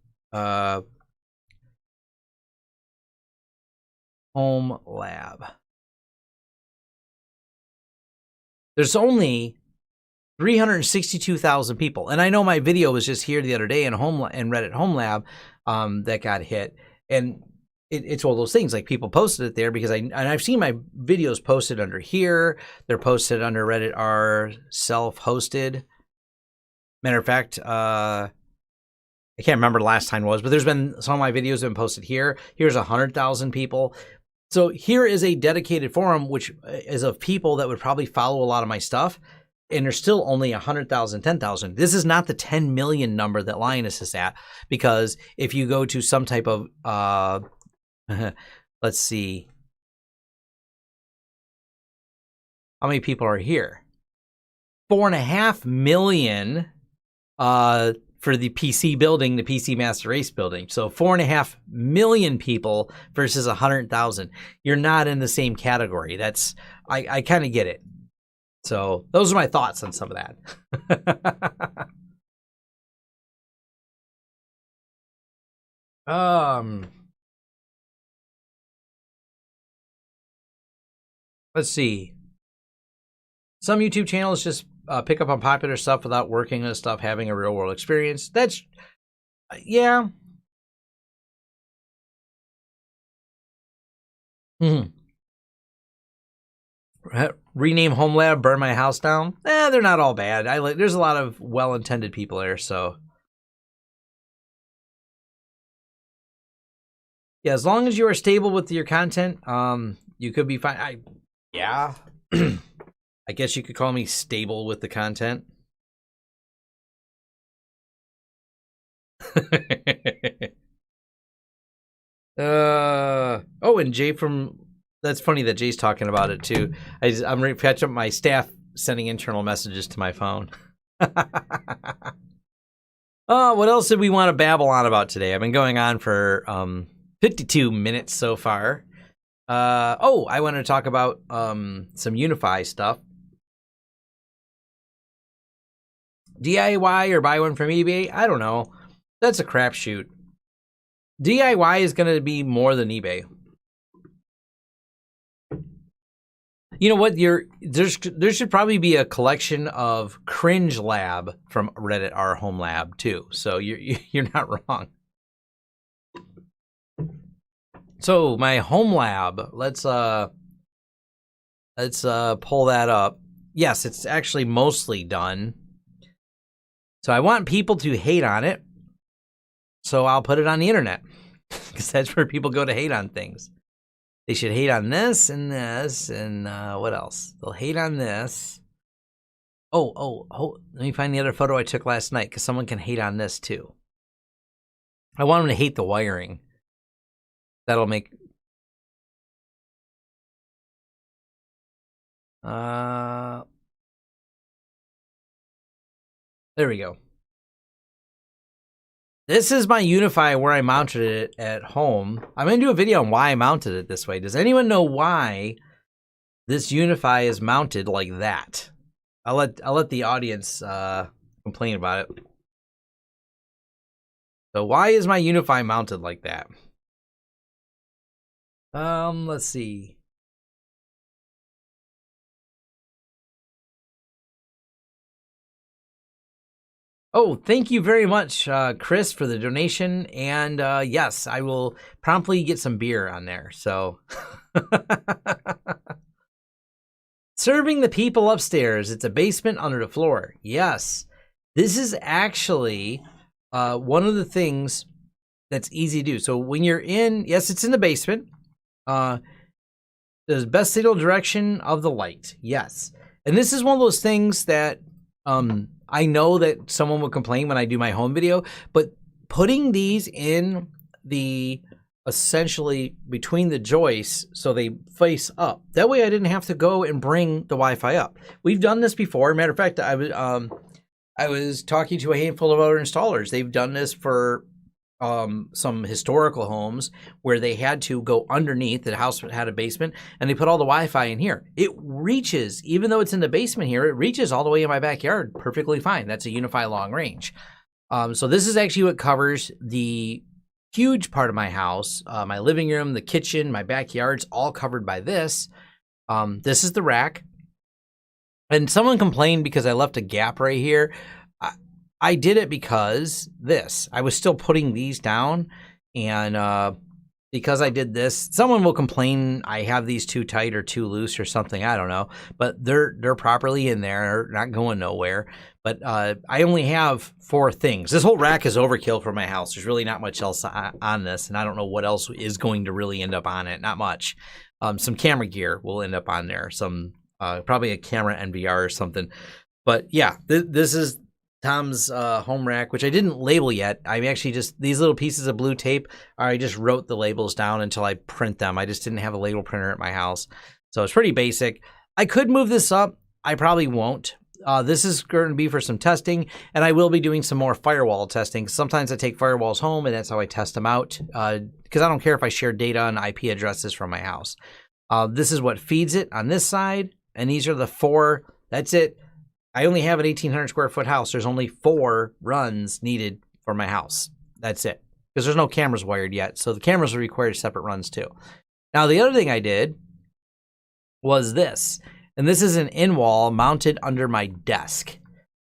Home Lab? There's only 362,000 people, and I know my video was just here the other day in Reddit Home Lab that got hit, and it's one of those things, like, people posted it there because I've seen my videos posted under here. They're posted under Reddit R self-hosted. Matter of fact, I can't remember the last time it was, but there's been some of my videos have been posted here. Here's 100,000 people. So here is a dedicated forum, which is of people that would probably follow a lot of my stuff, and there's still only 100,000, 10,000. This is not the 10 million number that Linus is at, because if you go to some type of, let's see, how many people are here? 4.5 million for the PC building, the PC Master Race building. So 4.5 million people versus 100,000. You're not in the same category. That's, I kind of get it. So those are my thoughts on some of that. Let's see. Some YouTube channels just pick up on popular stuff without working on stuff, having a real world experience. That's, yeah. Rename Home Lab, burn my house down. They're not all bad. There's a lot of well-intended people there, so. Yeah, as long as you are stable with your content, you could be fine. Yeah. I guess you could call me stable with the content. Oh, and Jay from, that's funny that Jay's talking about it too. I'm going to catch up my staff sending internal messages to my phone. Oh, what else did we want to babble on about today? I've been going on for 52 minutes so far. I want to talk about some UniFi stuff. DIY or buy one from eBay? I don't know. That's a crapshoot. DIY is going to be more than eBay. You know what? There should probably be a collection of Cringe Lab from Reddit R Home Lab too. So you're not wrong. So my home lab, let's pull that up. Yes, it's actually mostly done. So I want people to hate on it. So I'll put it on the internet, because that's where people go to hate on things. They should hate on this and this and what else? They'll hate on this. Oh, let me find the other photo I took last night, because someone can hate on this too. I want them to hate the wiring. That'll make... There we go. This is my UniFi where I mounted it at home. I'm going to do a video on why I mounted it this way. Does anyone know why this UniFi is mounted like that? I'll let the audience complain about it. So why is my UniFi mounted like that? Let's see. Oh, thank you very much, Chris, for the donation. And yes, I will promptly get some beer on there. So, serving the people upstairs. It's a basement under the floor. Yes, this is actually one of the things that's easy to do. So when you're in, yes, it's in the basement. There's best signal direction of the light. Yes, and this is one of those things that I know that someone will complain when I do my home video, but putting these in the essentially between the joists so they face up. That way I didn't have to go and bring the Wi-Fi up. We've done this before. Matter of fact, I was talking to a handful of other installers. They've done this for some historical homes where they had to go underneath. The house had a basement, and they put all the Wi-Fi in here. It reaches, even though it's in the basement here, it reaches all the way in my backyard perfectly fine. That's a UniFi long range. So this is actually what covers the huge part of my house. My living room, the kitchen, my backyard's all covered by this. This is the rack. And someone complained because I left a gap right here. I did it because I was still putting these down, and because I did this, someone will complain I have these too tight or too loose or something. I don't know, but they're properly in there, not going nowhere. But I only have 4 things. This whole rack is overkill for my house. There's really not much else on this, and I don't know what else is going to really end up on it. Not much. Some camera gear will end up on there. Some probably a camera NVR or something. But yeah, this is Tom's home rack, which I didn't label yet. I'm actually just, these little pieces of blue tape, I just wrote the labels down until I print them. I just didn't have a label printer at my house. So it's pretty basic. I could move this up. I probably won't. This is going to be for some testing, and I will be doing some more firewall testing. Sometimes I take firewalls home, and that's how I test them out, because I don't care if I share data and IP addresses from my house. This is what feeds it on this side, and these are the 4. That's it. I only have an 1,800 square foot house. There's only 4 runs needed for my house. That's it. Because there's no cameras wired yet. So the cameras will require separate runs too. Now, the other thing I did was this. And this is an in-wall mounted under my desk.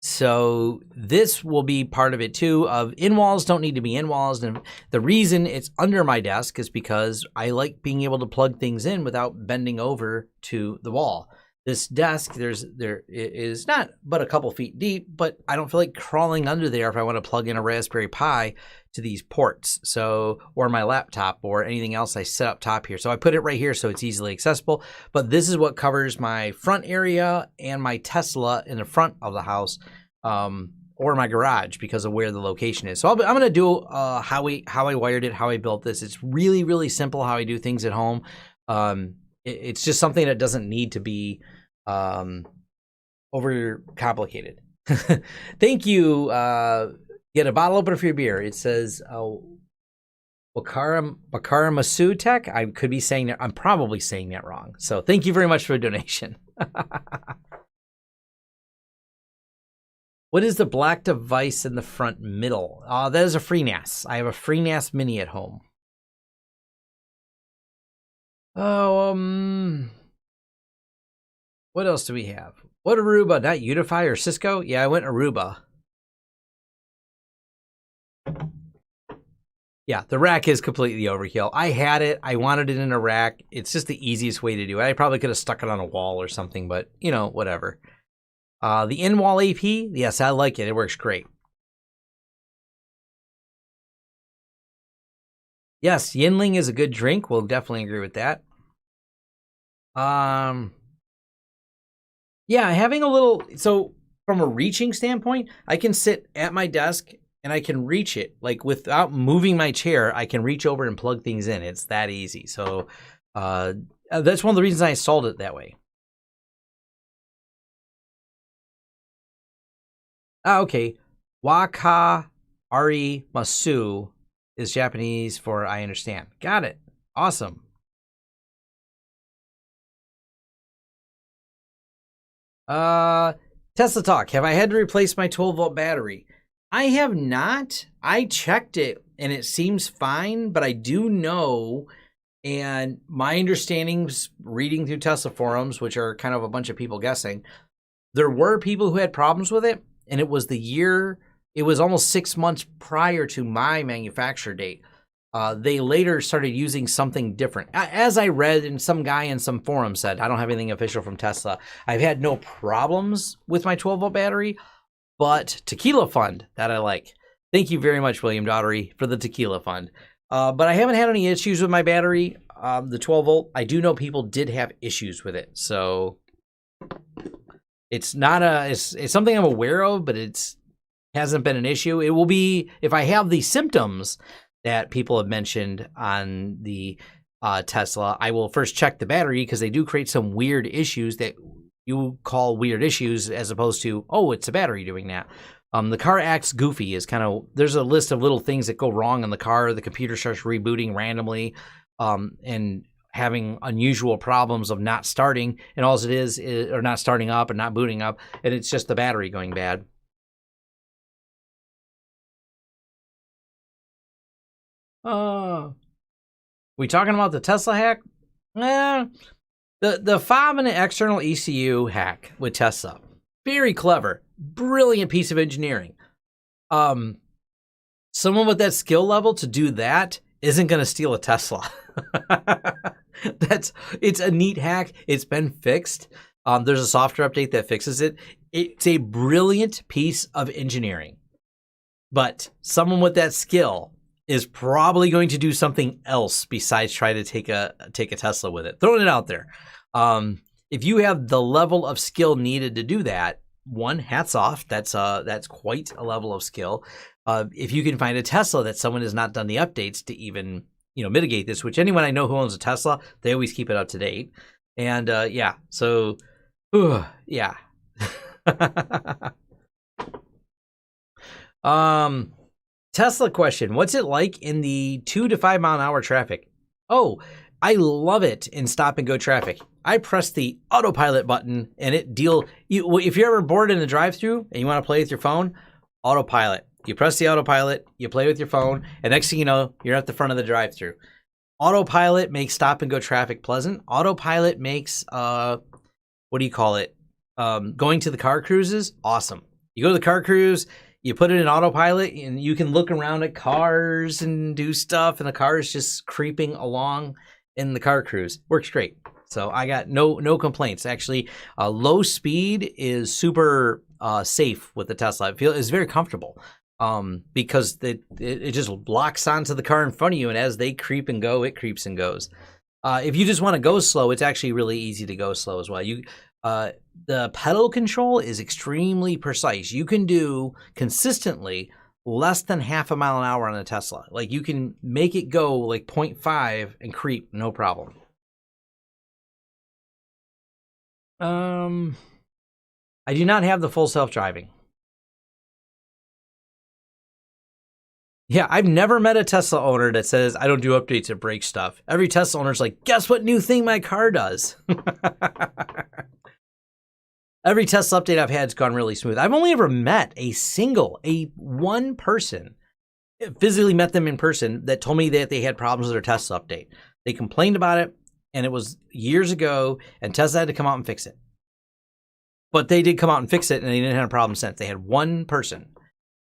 So this will be part of it too. Of in-walls don't need to be in-walls. And the reason it's under my desk is because I like being able to plug things in without bending over to the wall. This desk, there is not but a couple feet deep, but I don't feel like crawling under there if I want to plug in a Raspberry Pi to these ports, or my laptop or anything else I set up top here. So I put it right here so it's easily accessible. But this is what covers my front area and my Tesla in the front of the house, or my garage because of where the location is. So I'm going to do how I wired it, how I built this. It's really, really simple how I do things at home. It's just something that doesn't need to be over complicated. Thank you. Get a bottle opener for your beer. It says Bakara Masu Tech. I could be saying that. I'm probably saying that wrong. So thank you very much for the donation. What is the black device in the front middle? That is a FreeNAS. I have a FreeNAS Mini at home. Oh, what else do we have? What Aruba? Not UniFi or Cisco? Yeah, I went Aruba. Yeah, the rack is completely overkill. I had it. I wanted it in a rack. It's just the easiest way to do it. I probably could have stuck it on a wall or something, but, you know, whatever. The in-wall AP, yes, I like it. It works great. Yes, Yinling is a good drink. We'll definitely agree with that. Yeah, having a little, so from a reaching standpoint, I can sit at my desk and I can reach it. Like without moving my chair, I can reach over and plug things in. It's that easy. So that's one of the reasons I installed it that way. Okay. Waka Ari Masu is Japanese for I understand. Got it. Awesome. Tesla Talk. Have I had to replace my 12-volt battery? I have not. I checked it and it seems fine, but I do know, and my understandings reading through Tesla forums, which are kind of a bunch of people guessing, there were people who had problems with it, and it was almost 6 months prior to my manufacture date. They later started using something different. As I read, and some guy in some forum said, I don't have anything official from Tesla. I've had no problems with my 12-volt battery, but Tequila Fund, that I like. Thank you very much, William Daughtery, for the Tequila Fund. But I haven't had any issues with my battery, the 12-volt. I do know people did have issues with it, so It's not it's something I'm aware of, but it's hasn't been an issue. It will be if I have the symptoms that people have mentioned on the Tesla. I will first check the battery because they do create some weird issues that you call weird issues as opposed to, oh, it's a battery doing that. The car acts goofy is kind of, there's a list of little things that go wrong in the car. The computer starts rebooting randomly and having unusual problems of not starting. And all it is, or not starting up and not booting up. And it's just the battery going bad. We talking about the Tesla hack? The 5-minute external ECU hack with Tesla. Very clever. Brilliant piece of engineering. Someone with that skill level to do that isn't going to steal a Tesla. It's a neat hack. It's been fixed. There's a software update that fixes it. It's a brilliant piece of engineering. But someone with that skill is probably going to do something else besides try to take a Tesla with it. Throwing it out there. If you have the level of skill needed to do that, one, hats off. That's quite a level of skill. If you can find a Tesla that someone has not done the updates to even, mitigate this, which anyone I know who owns a Tesla, they always keep it up to date. And yeah, so yeah. Tesla question. What's it like in the 2 to 5 mile an hour traffic? Oh, I love it in stop and go traffic. I press the autopilot button and it if you're ever bored in the drive-thru and you want to play with your phone, autopilot. You press the autopilot, you play with your phone, and next thing you know, you're at the front of the drive-thru. Autopilot makes stop and go traffic pleasant. Autopilot makes, going to the car cruises, awesome. You go to the car cruise, you put it in autopilot, and you can look around at cars and do stuff, and the car is just creeping along in the car cruise. Works great. So I got no complaints. Actually, low speed is super safe with the Tesla. It's very comfortable because it just locks onto the car in front of you, and as they creep and go, it creeps and goes. If you just want to go slow, it's actually really easy to go slow as well. The pedal control is extremely precise. You can do consistently less than half a mile an hour on a Tesla. Like you can make it go like 0.5 and creep, no problem. I do not have the full self-driving. Yeah, I've never met a Tesla owner that says, I don't do updates that break stuff. Every Tesla owner's like, guess what new thing my car does? Every Tesla update I've had has gone really smooth. I've only ever met one person, physically met them in person, that told me that they had problems with their Tesla update. They complained about it, and it was years ago, and Tesla had to come out and fix it. But they did come out and fix it, and they didn't have a problem since. They had one person.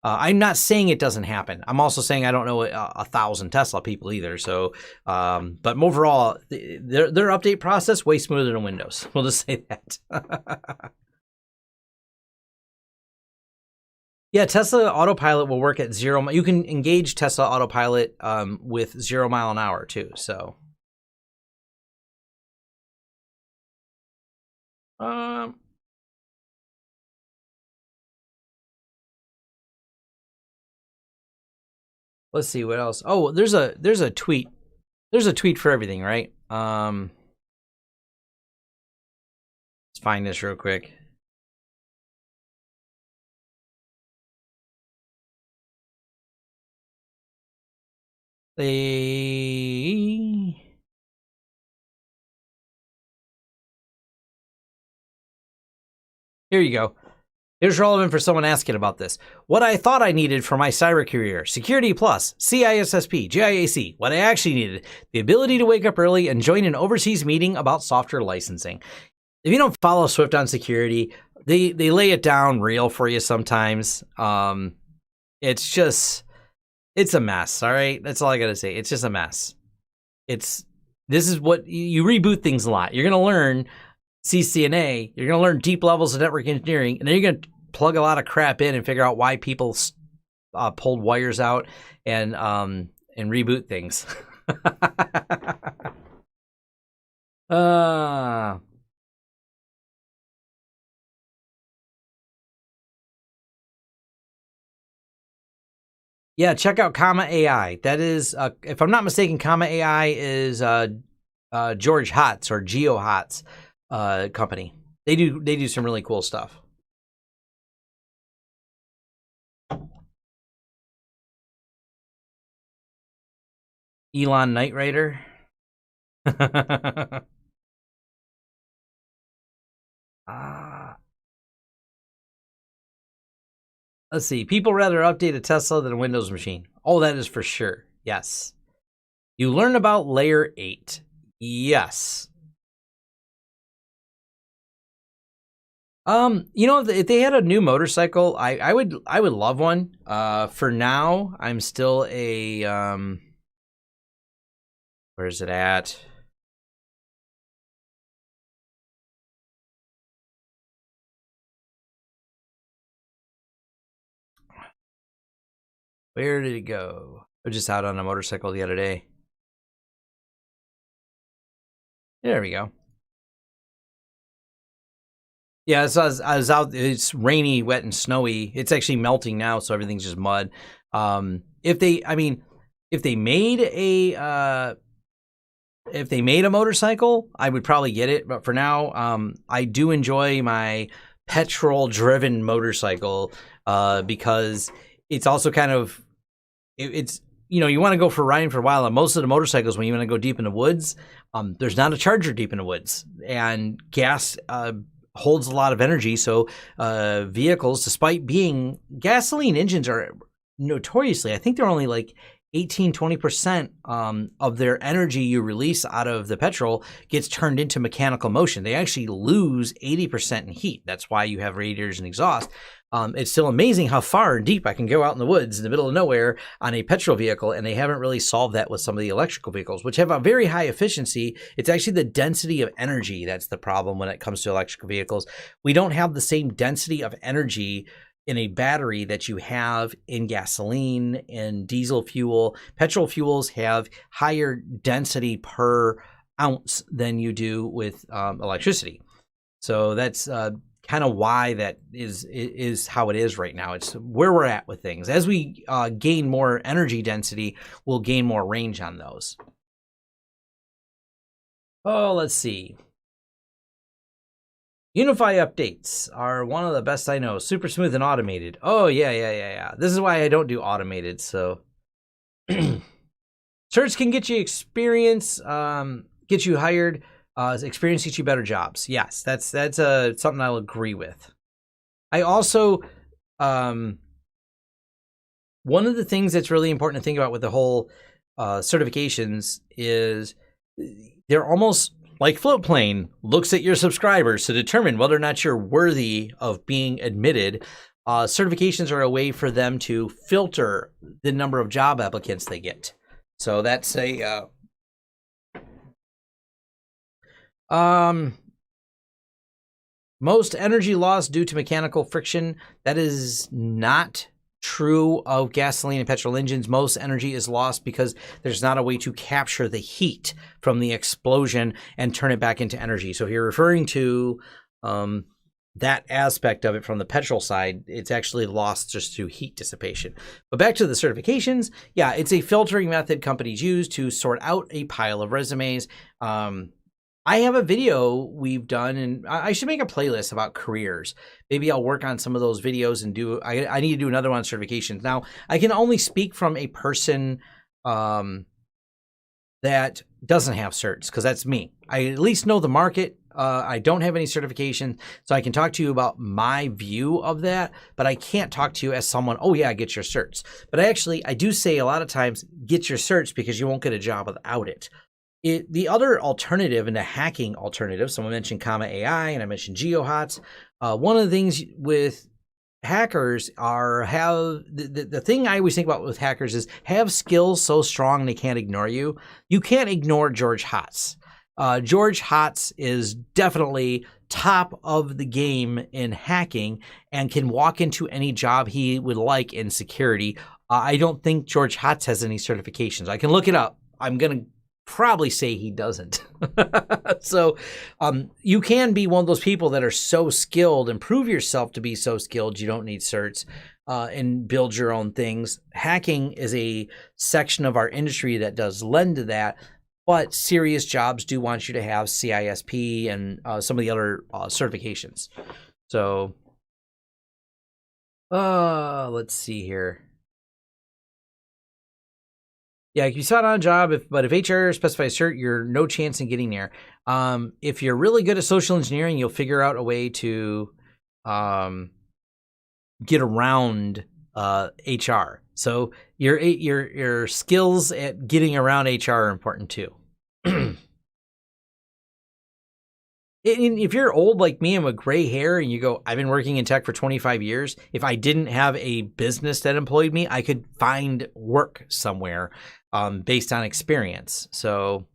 I'm not saying it doesn't happen. I'm also saying I don't know 1,000 Tesla people either. So, but overall, their update process way smoother than Windows. We'll just say that. Yeah, Tesla Autopilot will work at 0. You can engage Tesla Autopilot with 0 mile an hour too. So, let's see what else. Oh, there's a tweet. There's a tweet for everything, right? Let's find this real quick. Here you go. Here's relevant for someone asking about this. What I thought I needed for my cyber career: Security Plus, CISSP, GIAC. What I actually needed: the ability to wake up early and join an overseas meeting about software licensing. If you don't follow Swift on security, they lay it down real for you sometimes. It's a mess, all right? That's all I gotta say. It's just a mess. This is what you reboot things a lot. You're gonna learn CCNA, you're gonna learn deep levels of network engineering, and then you're gonna plug a lot of crap in and figure out why people pulled wires out and reboot things. Yeah, check out Comma AI. That is, if I'm not mistaken, Comma AI is George Hotz or Geo Hotz company. They do some really cool stuff. Elon Knight Rider. Let's see. People rather update a Tesla than a Windows machine. Oh, that is for sure. Yes. You learn about layer 8. Yes. You know, if they had a new motorcycle, I would love one. For now, I'm still a where is it at? Where did it go? I was just out on a motorcycle the other day. There we go. Yeah, so I was out. It's rainy, wet, and snowy. It's actually melting now, so everything's just mud. If they made a motorcycle, I would probably get it. But for now, I do enjoy my petrol-driven motorcycle because it's also kind of it's you want to go for riding for a while. And most of the motorcycles, when you want to go deep in the woods, there's not a charger deep in the woods, and gas holds a lot of energy. So vehicles, despite being gasoline engines, are notoriously, I think they're only like 18-20% of their energy you release out of the petrol gets turned into mechanical motion. They actually lose 80% in heat. That's why you have radiators and exhaust. It's still amazing how far and deep I can go out in the woods in the middle of nowhere on a petrol vehicle, and they haven't really solved that with some of the electrical vehicles, which have a very high efficiency. It's actually the density of energy that's the problem when it comes to electrical vehicles. We don't have the same density of energy in a battery that you have in gasoline and diesel fuel. Petrol fuels have higher density per ounce than you do with electricity. So that's kind of why that is how it is right now. It's where we're at with things. As we gain more energy density, we'll gain more range on those. Oh, let's see. UniFi updates are one of the best I know. Super smooth and automated. Oh, yeah. This is why I don't do automated, so. Certs can get you experience, get you hired. Experience gets you better jobs. Yes, that's something I'll agree with. I also, one of the things that's really important to think about with the whole certifications is they're almost like Floatplane looks at your subscribers to determine whether or not you're worthy of being admitted. Certifications are a way for them to filter the number of job applicants they get. So that's a most energy loss due to mechanical friction. That is not true of gasoline and petrol engines. Most energy is lost because there's not a way to capture the heat from the explosion and turn it back into energy. So if you're referring to that aspect of it from the petrol side, it's actually lost just through heat dissipation. But back to the certifications, yeah, it's a filtering method companies use to sort out a pile of resumes. I have a video we've done, and I should make a playlist about careers. Maybe I'll work on some of those videos and I need to do another one on certifications. Now, I can only speak from a person that doesn't have certs, because that's me. I at least know the market. I don't have any certification, so I can talk to you about my view of that, but I can't talk to you as someone, oh yeah, get your certs. But I do say a lot of times, get your certs, because you won't get a job without it. The other alternative, and the hacking alternative, someone mentioned Comma AI, and I mentioned GeoHots. One of the things with hackers the thing I always think about with hackers is have skills so strong they can't ignore you. You can't ignore George Hotz. George Hotz is definitely top of the game in hacking and can walk into any job he would like in security. I don't think George Hotz has any certifications. I can look it up. I'm going to probably say he doesn't. So you can be one of those people that are so skilled and prove yourself to be so skilled you don't need certs. and build your own things. Hacking is a section of our industry that does lend to that, but serious jobs do want you to have CISP and some of the other certifications. So, let's see here. Yeah, you saw it on a job, but if HR specifies cert, you're no chance in getting there. If you're really good at social engineering, you'll figure out a way to get around HR. So your skills at getting around HR are important too. If you're old like me and with gray hair and you go, I've been working in tech for 25 years. If I didn't have a business that employed me, I could find work somewhere based on experience. So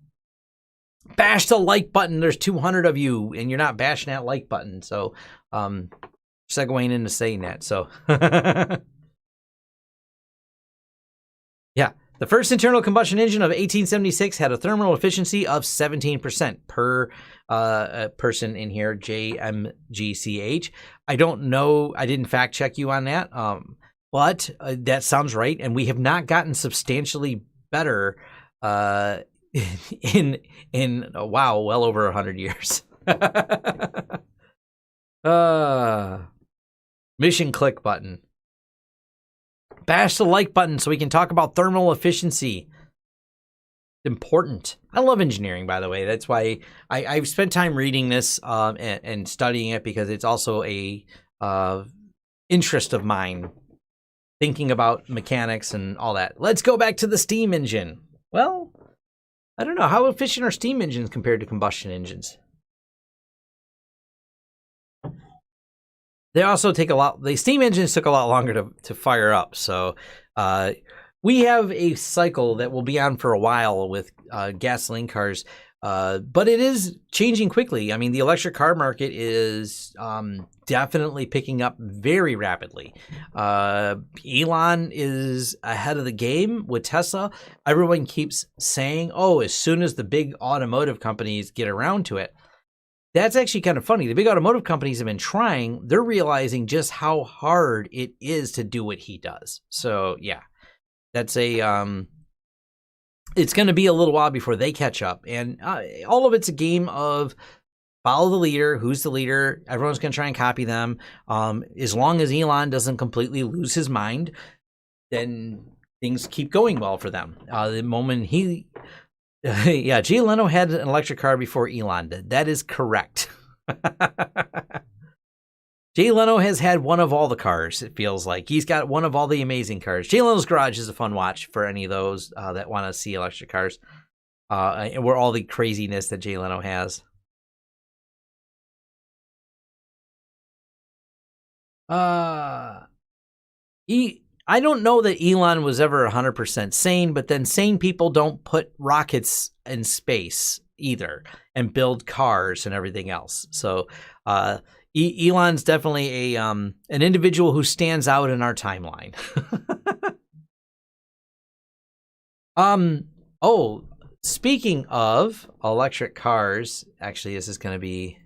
bash the like button. There's 200 of you and you're not bashing that like button. So segueing into saying that. So yeah. The first internal combustion engine of 1876 had a thermal efficiency of 17% per person in here, JMGCH. I don't know. I didn't fact check you on that, but that sounds right. And we have not gotten substantially better in wow, well over 100 years. Mission click button. Bash the like button so we can talk about thermal efficiency. Important. I love engineering, by the way. That's why I've spent time reading this and studying it, because it's also a interest of mine, thinking about mechanics and all that. Let's go back to the steam engine. Well, I don't know. How efficient are steam engines compared to combustion engines? They also take a lot. The steam engines took a lot longer to fire up. So we have a cycle that will be on for a while with gasoline cars, but it is changing quickly. I mean, the electric car market is definitely picking up very rapidly. Elon is ahead of the game with Tesla. Everyone keeps saying, oh, as soon as the big automotive companies get around to it. That's actually kind of funny. The big automotive companies have been trying. They're realizing just how hard it is to do what he does. So, yeah, that's a, it's going to be a little while before they catch up. And all of it's a game of follow the leader. Who's the leader? Everyone's going to try and copy them. As long as Elon doesn't completely lose his mind, then things keep going well for them. The moment he... yeah, Jay Leno had an electric car before Elon did. That is correct. Jay Leno has had one of all the cars, it feels like. He's got one of all the amazing cars. Jay Leno's Garage is a fun watch for any of those that want to see electric cars. And where all the craziness that Jay Leno has. I don't know that Elon was ever 100% sane, but then sane people don't put rockets in space either and build cars and everything else. So Elon's definitely an individual who stands out in our timeline. Oh, speaking of electric cars, actually, this is going to be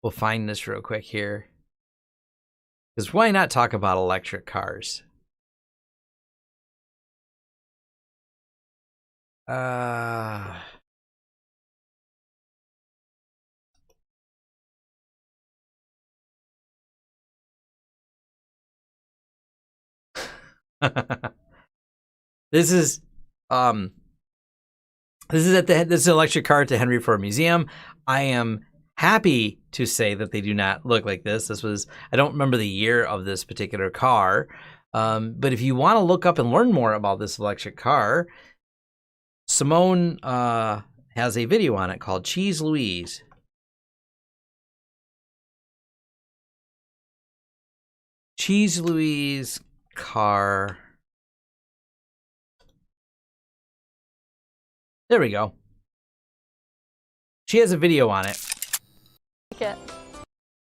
we'll find this real quick here. Because why not talk about electric cars? This is this electric car at the Henry Ford Museum. I am happy to say that they do not look like this. This was, I don't remember the year of this particular car, but if you want to look up and learn more about this electric car, Simone has a video on it called Cheese Louise. Cheese Louise car. There we go. She has a video on it.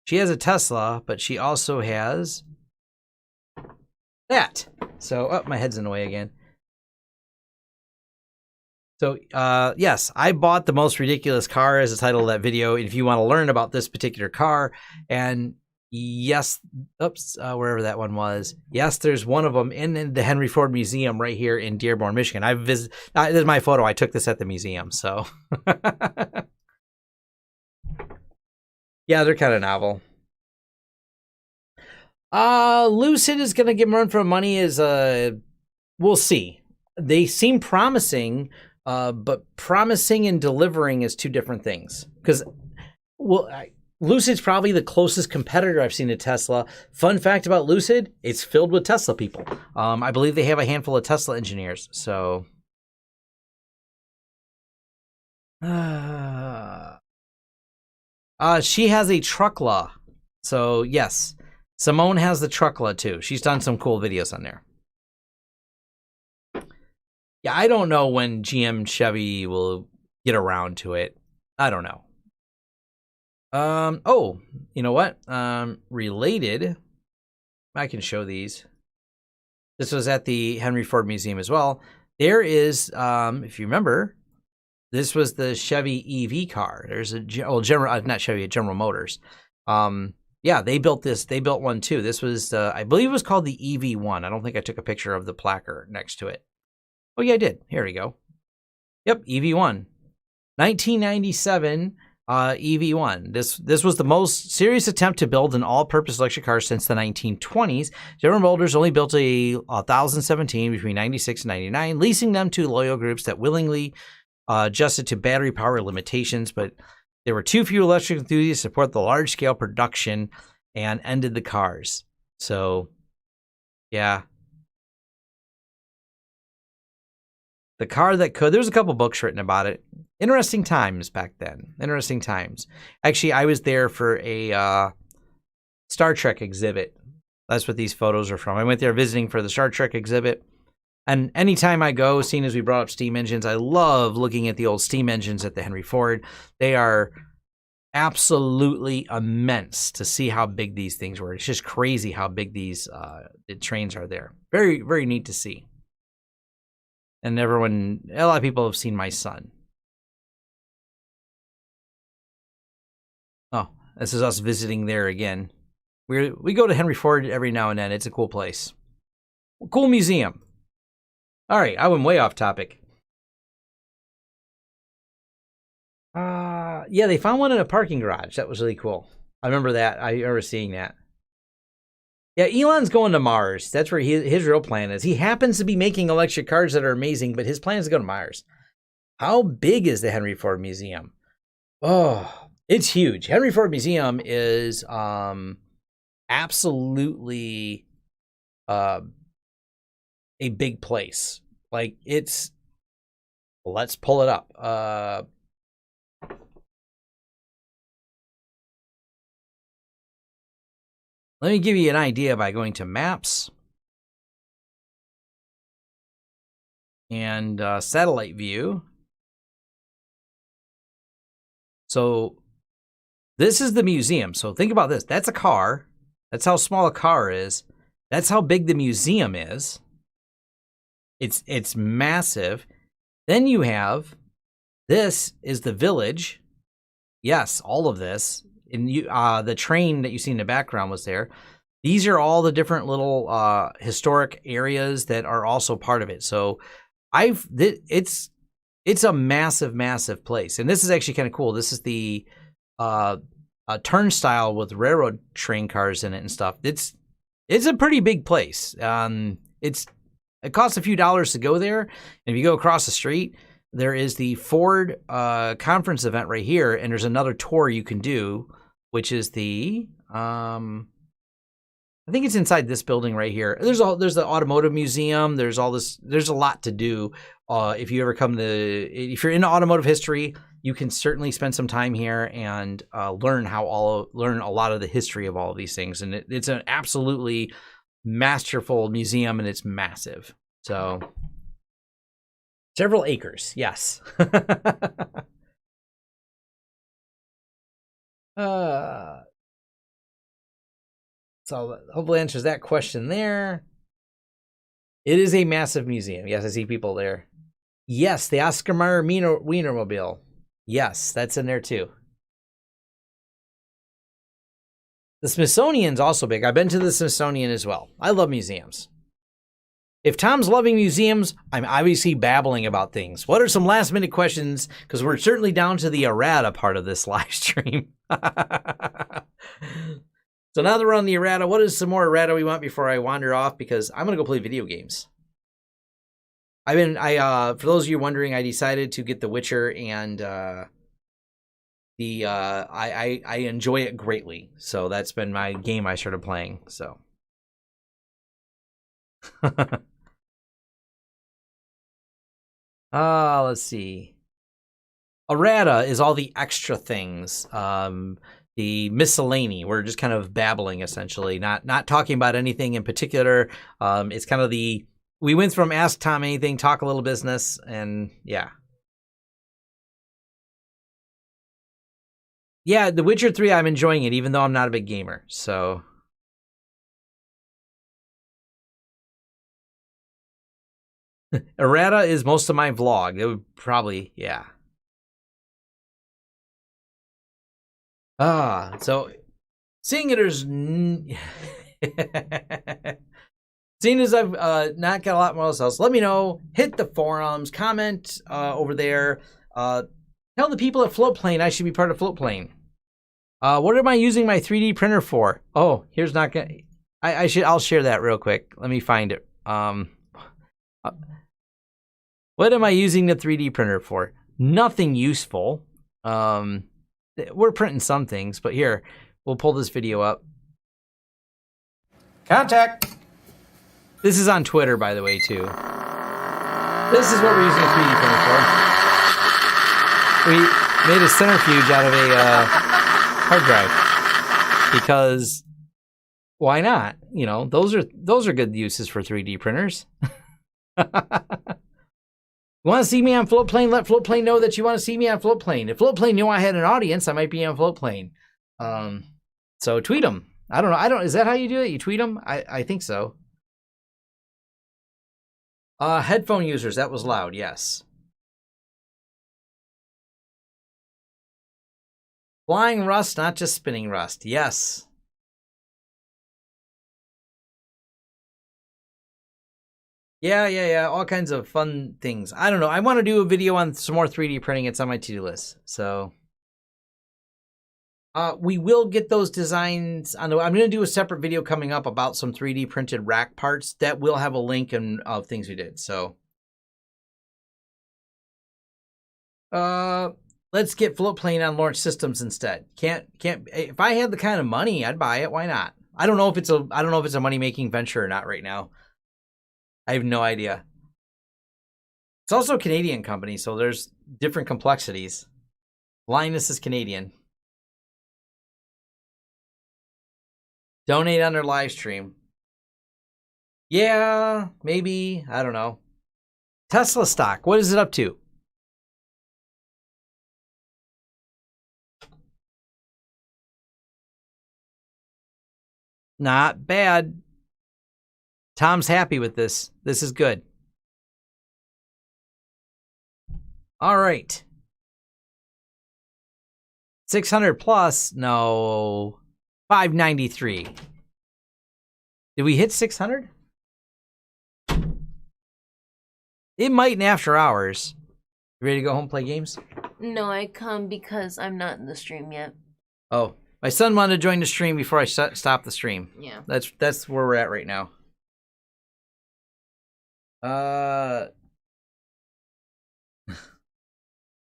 She has a Tesla, but she also has that. So, oh, my head's in the way again. So, yes, I bought the most ridiculous car as the title of that video. If you want to learn about this particular car, and yes, wherever that one was, yes, there's one of them in the Henry Ford Museum right here in Dearborn, Michigan. I visited. This is my photo. I took this at the museum. So, yeah, they're kind of novel. Lucid is gonna get run for money. We'll see. They seem promising. But promising and delivering is two different things. Because, Lucid's probably the closest competitor I've seen to Tesla. Fun fact about Lucid, it's filled with Tesla people. I believe they have a handful of Tesla engineers. So, she has a truckla. So, yes, Simone has the truckla too. She's done some cool videos on there. Yeah, I don't know when GM Chevy will get around to it. I don't know. Oh, you know what? Related. I can show these. This was at the Henry Ford Museum as well. There is, if you remember, this was the Chevy EV car. There's not Chevy, General Motors. Yeah, they built this. They built one too. This was, I believe it was called the EV1. I don't think I took a picture of the placard next to it. Oh, yeah, I did. Here we go. Yep, EV1. 1997 EV1. This was the most serious attempt to build an all-purpose electric car since the 1920s. General Motors only built a 1,017 between 96 and 99, leasing them to loyal groups that willingly adjusted to battery power limitations, but there were too few electric enthusiasts to support the large-scale production and ended the cars. So, yeah. The car that could. There's a couple books written about it. Interesting times back then. Interesting times. Actually, I was there for a Star Trek exhibit. That's what these photos are from. I went there visiting for the Star Trek exhibit. And anytime I go, seeing as we brought up steam engines, I love looking at the old steam engines at the Henry Ford. They are absolutely immense to see how big these things were. It's just crazy how big these trains are there. Very, very neat to see. And a lot of people have seen my son. Oh, this is us visiting there again. We go to Henry Ford every now and then. It's a cool place. Cool museum. All right, I went way off topic. Yeah, they found one in a parking garage. That was really cool. I remember that. I remember seeing that. Yeah, Elon's going to Mars. That's where his real plan is. He happens to be making electric cars that are amazing, but his plan is to go to Mars. How big is the Henry Ford Museum? Oh, it's huge. Henry Ford Museum is absolutely a big place. Like, it's... Let's pull it up. Let me give you an idea by going to Maps and Satellite View. So this is the museum. So think about this. That's a car. That's how small a car is. That's how big the museum is. It's massive. Then you have, this is the village. Yes, all of this. And the train that you see in the background was there. These are all the different little historic areas that are also part of it. So it's a massive, massive place. And this is actually kind of cool. This is the a turnstile with railroad train cars in it and stuff. It's a pretty big place. It costs a few dollars to go there. And if you go across the street, there is the Ford conference event right here, and there's another tour you can do, which is the I think it's inside this building right here. There's the automotive museum. There's all this. There's a lot to do. If you ever if you're into automotive history, you can certainly spend some time here and learn a lot of the history of all of these things. And it's an absolutely masterful museum, and it's massive. So several acres, yes. So hopefully answers that question there. It is a massive museum. Yes, I see people there. Yes, the Oscar Mayer Wienermobile. Yes, that's in there too. The Smithsonian's also big. I've been to the Smithsonian as well. I love museums. If Tom's loving museums, I'm obviously babbling about things. What are some last minute questions? Because we're certainly down to the errata part of this live stream. So now that we're on the errata, what is some more errata we want before I wander off? Because I'm going to go play video games. For those of you wondering, I decided to get The Witcher, and I enjoy it greatly. So that's been my game I started playing. So. Let's see. Errata is all the extra things. The miscellany, we're just kind of babbling essentially, not talking about anything in particular. It's kind of we went from ask Tom anything, talk a little business, and yeah. Yeah, The Witcher 3, I'm enjoying it, even though I'm not a big gamer, so. Errata is most of my vlog. It would probably, yeah. So seeing it as seeing as I've not got a lot more else, let me know. Hit the forums, comment over there. Tell the people at Floatplane I should be part of Floatplane. What am I using my 3D printer for? Oh, here's not gonna. I'll share that real quick. Let me find it. What am I using the 3D printer for? Nothing useful. We're printing some things, but here, we'll pull this video up. Contact! This is on Twitter, by the way, too. This is what we're using a 3D printer for. We made a centrifuge out of a hard drive. Because, why not? You know, those are good uses for 3D printers. You want to see me on Floatplane? Let Floatplane know that you want to see me on Floatplane. If Floatplane knew I had an audience, I might be on Floatplane. So tweet them. I don't know. Is that how you do it? You tweet them? I think so. Headphone users. That was loud. Yes. Flying rust, not just spinning rust. Yes. Yeah. All kinds of fun things. I don't know. I want to do a video on some more 3D printing. It's on my to-do list. So we will get those designs on I'm going to do a separate video coming up about some 3D printed rack parts that will have a link of things we did. So let's get Floatplane on Launch Systems instead. Can't if I had the kind of money, I'd buy it. Why not? I don't know if it's a money-making venture or not right now. I have no idea. It's also a Canadian company, so there's different complexities. Linus is Canadian. Donate on their live stream. Yeah, maybe. I don't know. Tesla stock. What is it up to? Not bad. Tom's happy with this. This is good. All right. 600 plus? No. 593. Did we hit 600? It might in after hours. You ready to go home and play games? No, I come because I'm not in the stream yet. Oh, my son wanted to join the stream before I stop the stream. Yeah. That's where we're at right now.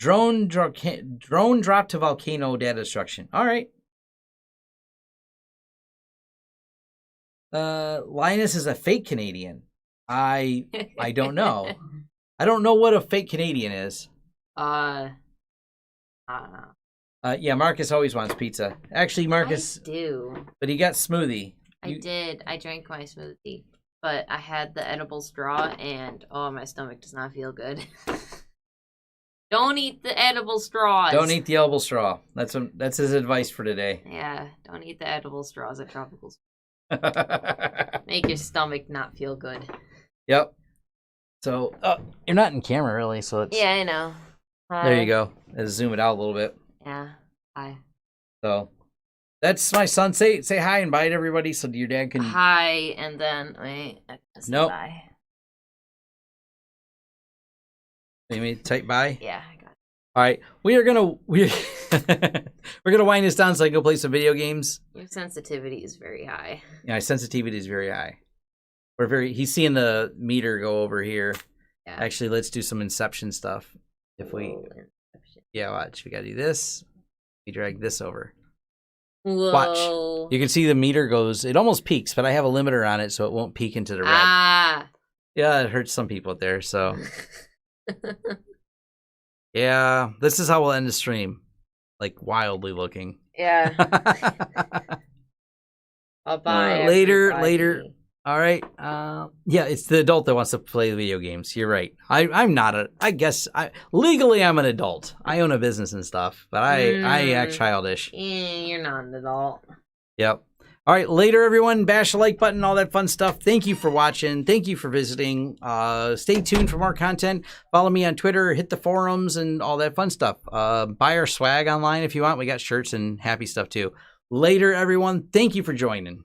Drone drop to volcano data destruction. All right. Linus is a fake Canadian. I don't know. I don't know what a fake Canadian is. I don't know. Yeah, Marcus always wants pizza. Actually, Marcus I do. But he got smoothie. I did. I drank my smoothie, but I had the edible straw, and oh, my stomach does not feel good. Don't eat the edible straws. Don't eat the edible straw. That's his advice for today. Yeah, don't eat the edible straws at Tropicals. Make your stomach not feel good. Yep. So, you're not in camera really, so it's... Yeah, I know. Hi. There you go. Let's zoom it out a little bit. Yeah. Hi. So, that's my son. Say hi and bye to everybody so your dad can... Hi, and then... Wait, I can say Nope. bye. Maybe type bye? Yeah, I got it. All right. We're gonna wind this down so I can go play some video games. Your sensitivity is very high. Yeah, my sensitivity is very high. He's seeing the meter go over here. Yeah. Actually, let's do some Inception stuff. Yeah, watch. We gotta do this. We drag this over. Whoa. Watch. You can see the meter goes, it almost peaks, but I have a limiter on it so it won't peak into the red. Ah. Yeah, it hurts some people out there, so. Yeah, this is how we'll end the stream. Like, wildly looking. Yeah. Bye-bye. Later. All right. Yeah, it's the adult that wants to play video games. You're right. I'm not legally I'm an adult. I own a business and stuff, but I act childish. You're not an adult. Yep. All right, later everyone. Bash the like button, all that fun stuff. Thank you for watching. Thank you for visiting. Stay tuned for more content. Follow me on Twitter, hit the forums and all that fun stuff. Buy our swag online if you want. We got shirts and happy stuff too. Later everyone. Thank you for joining.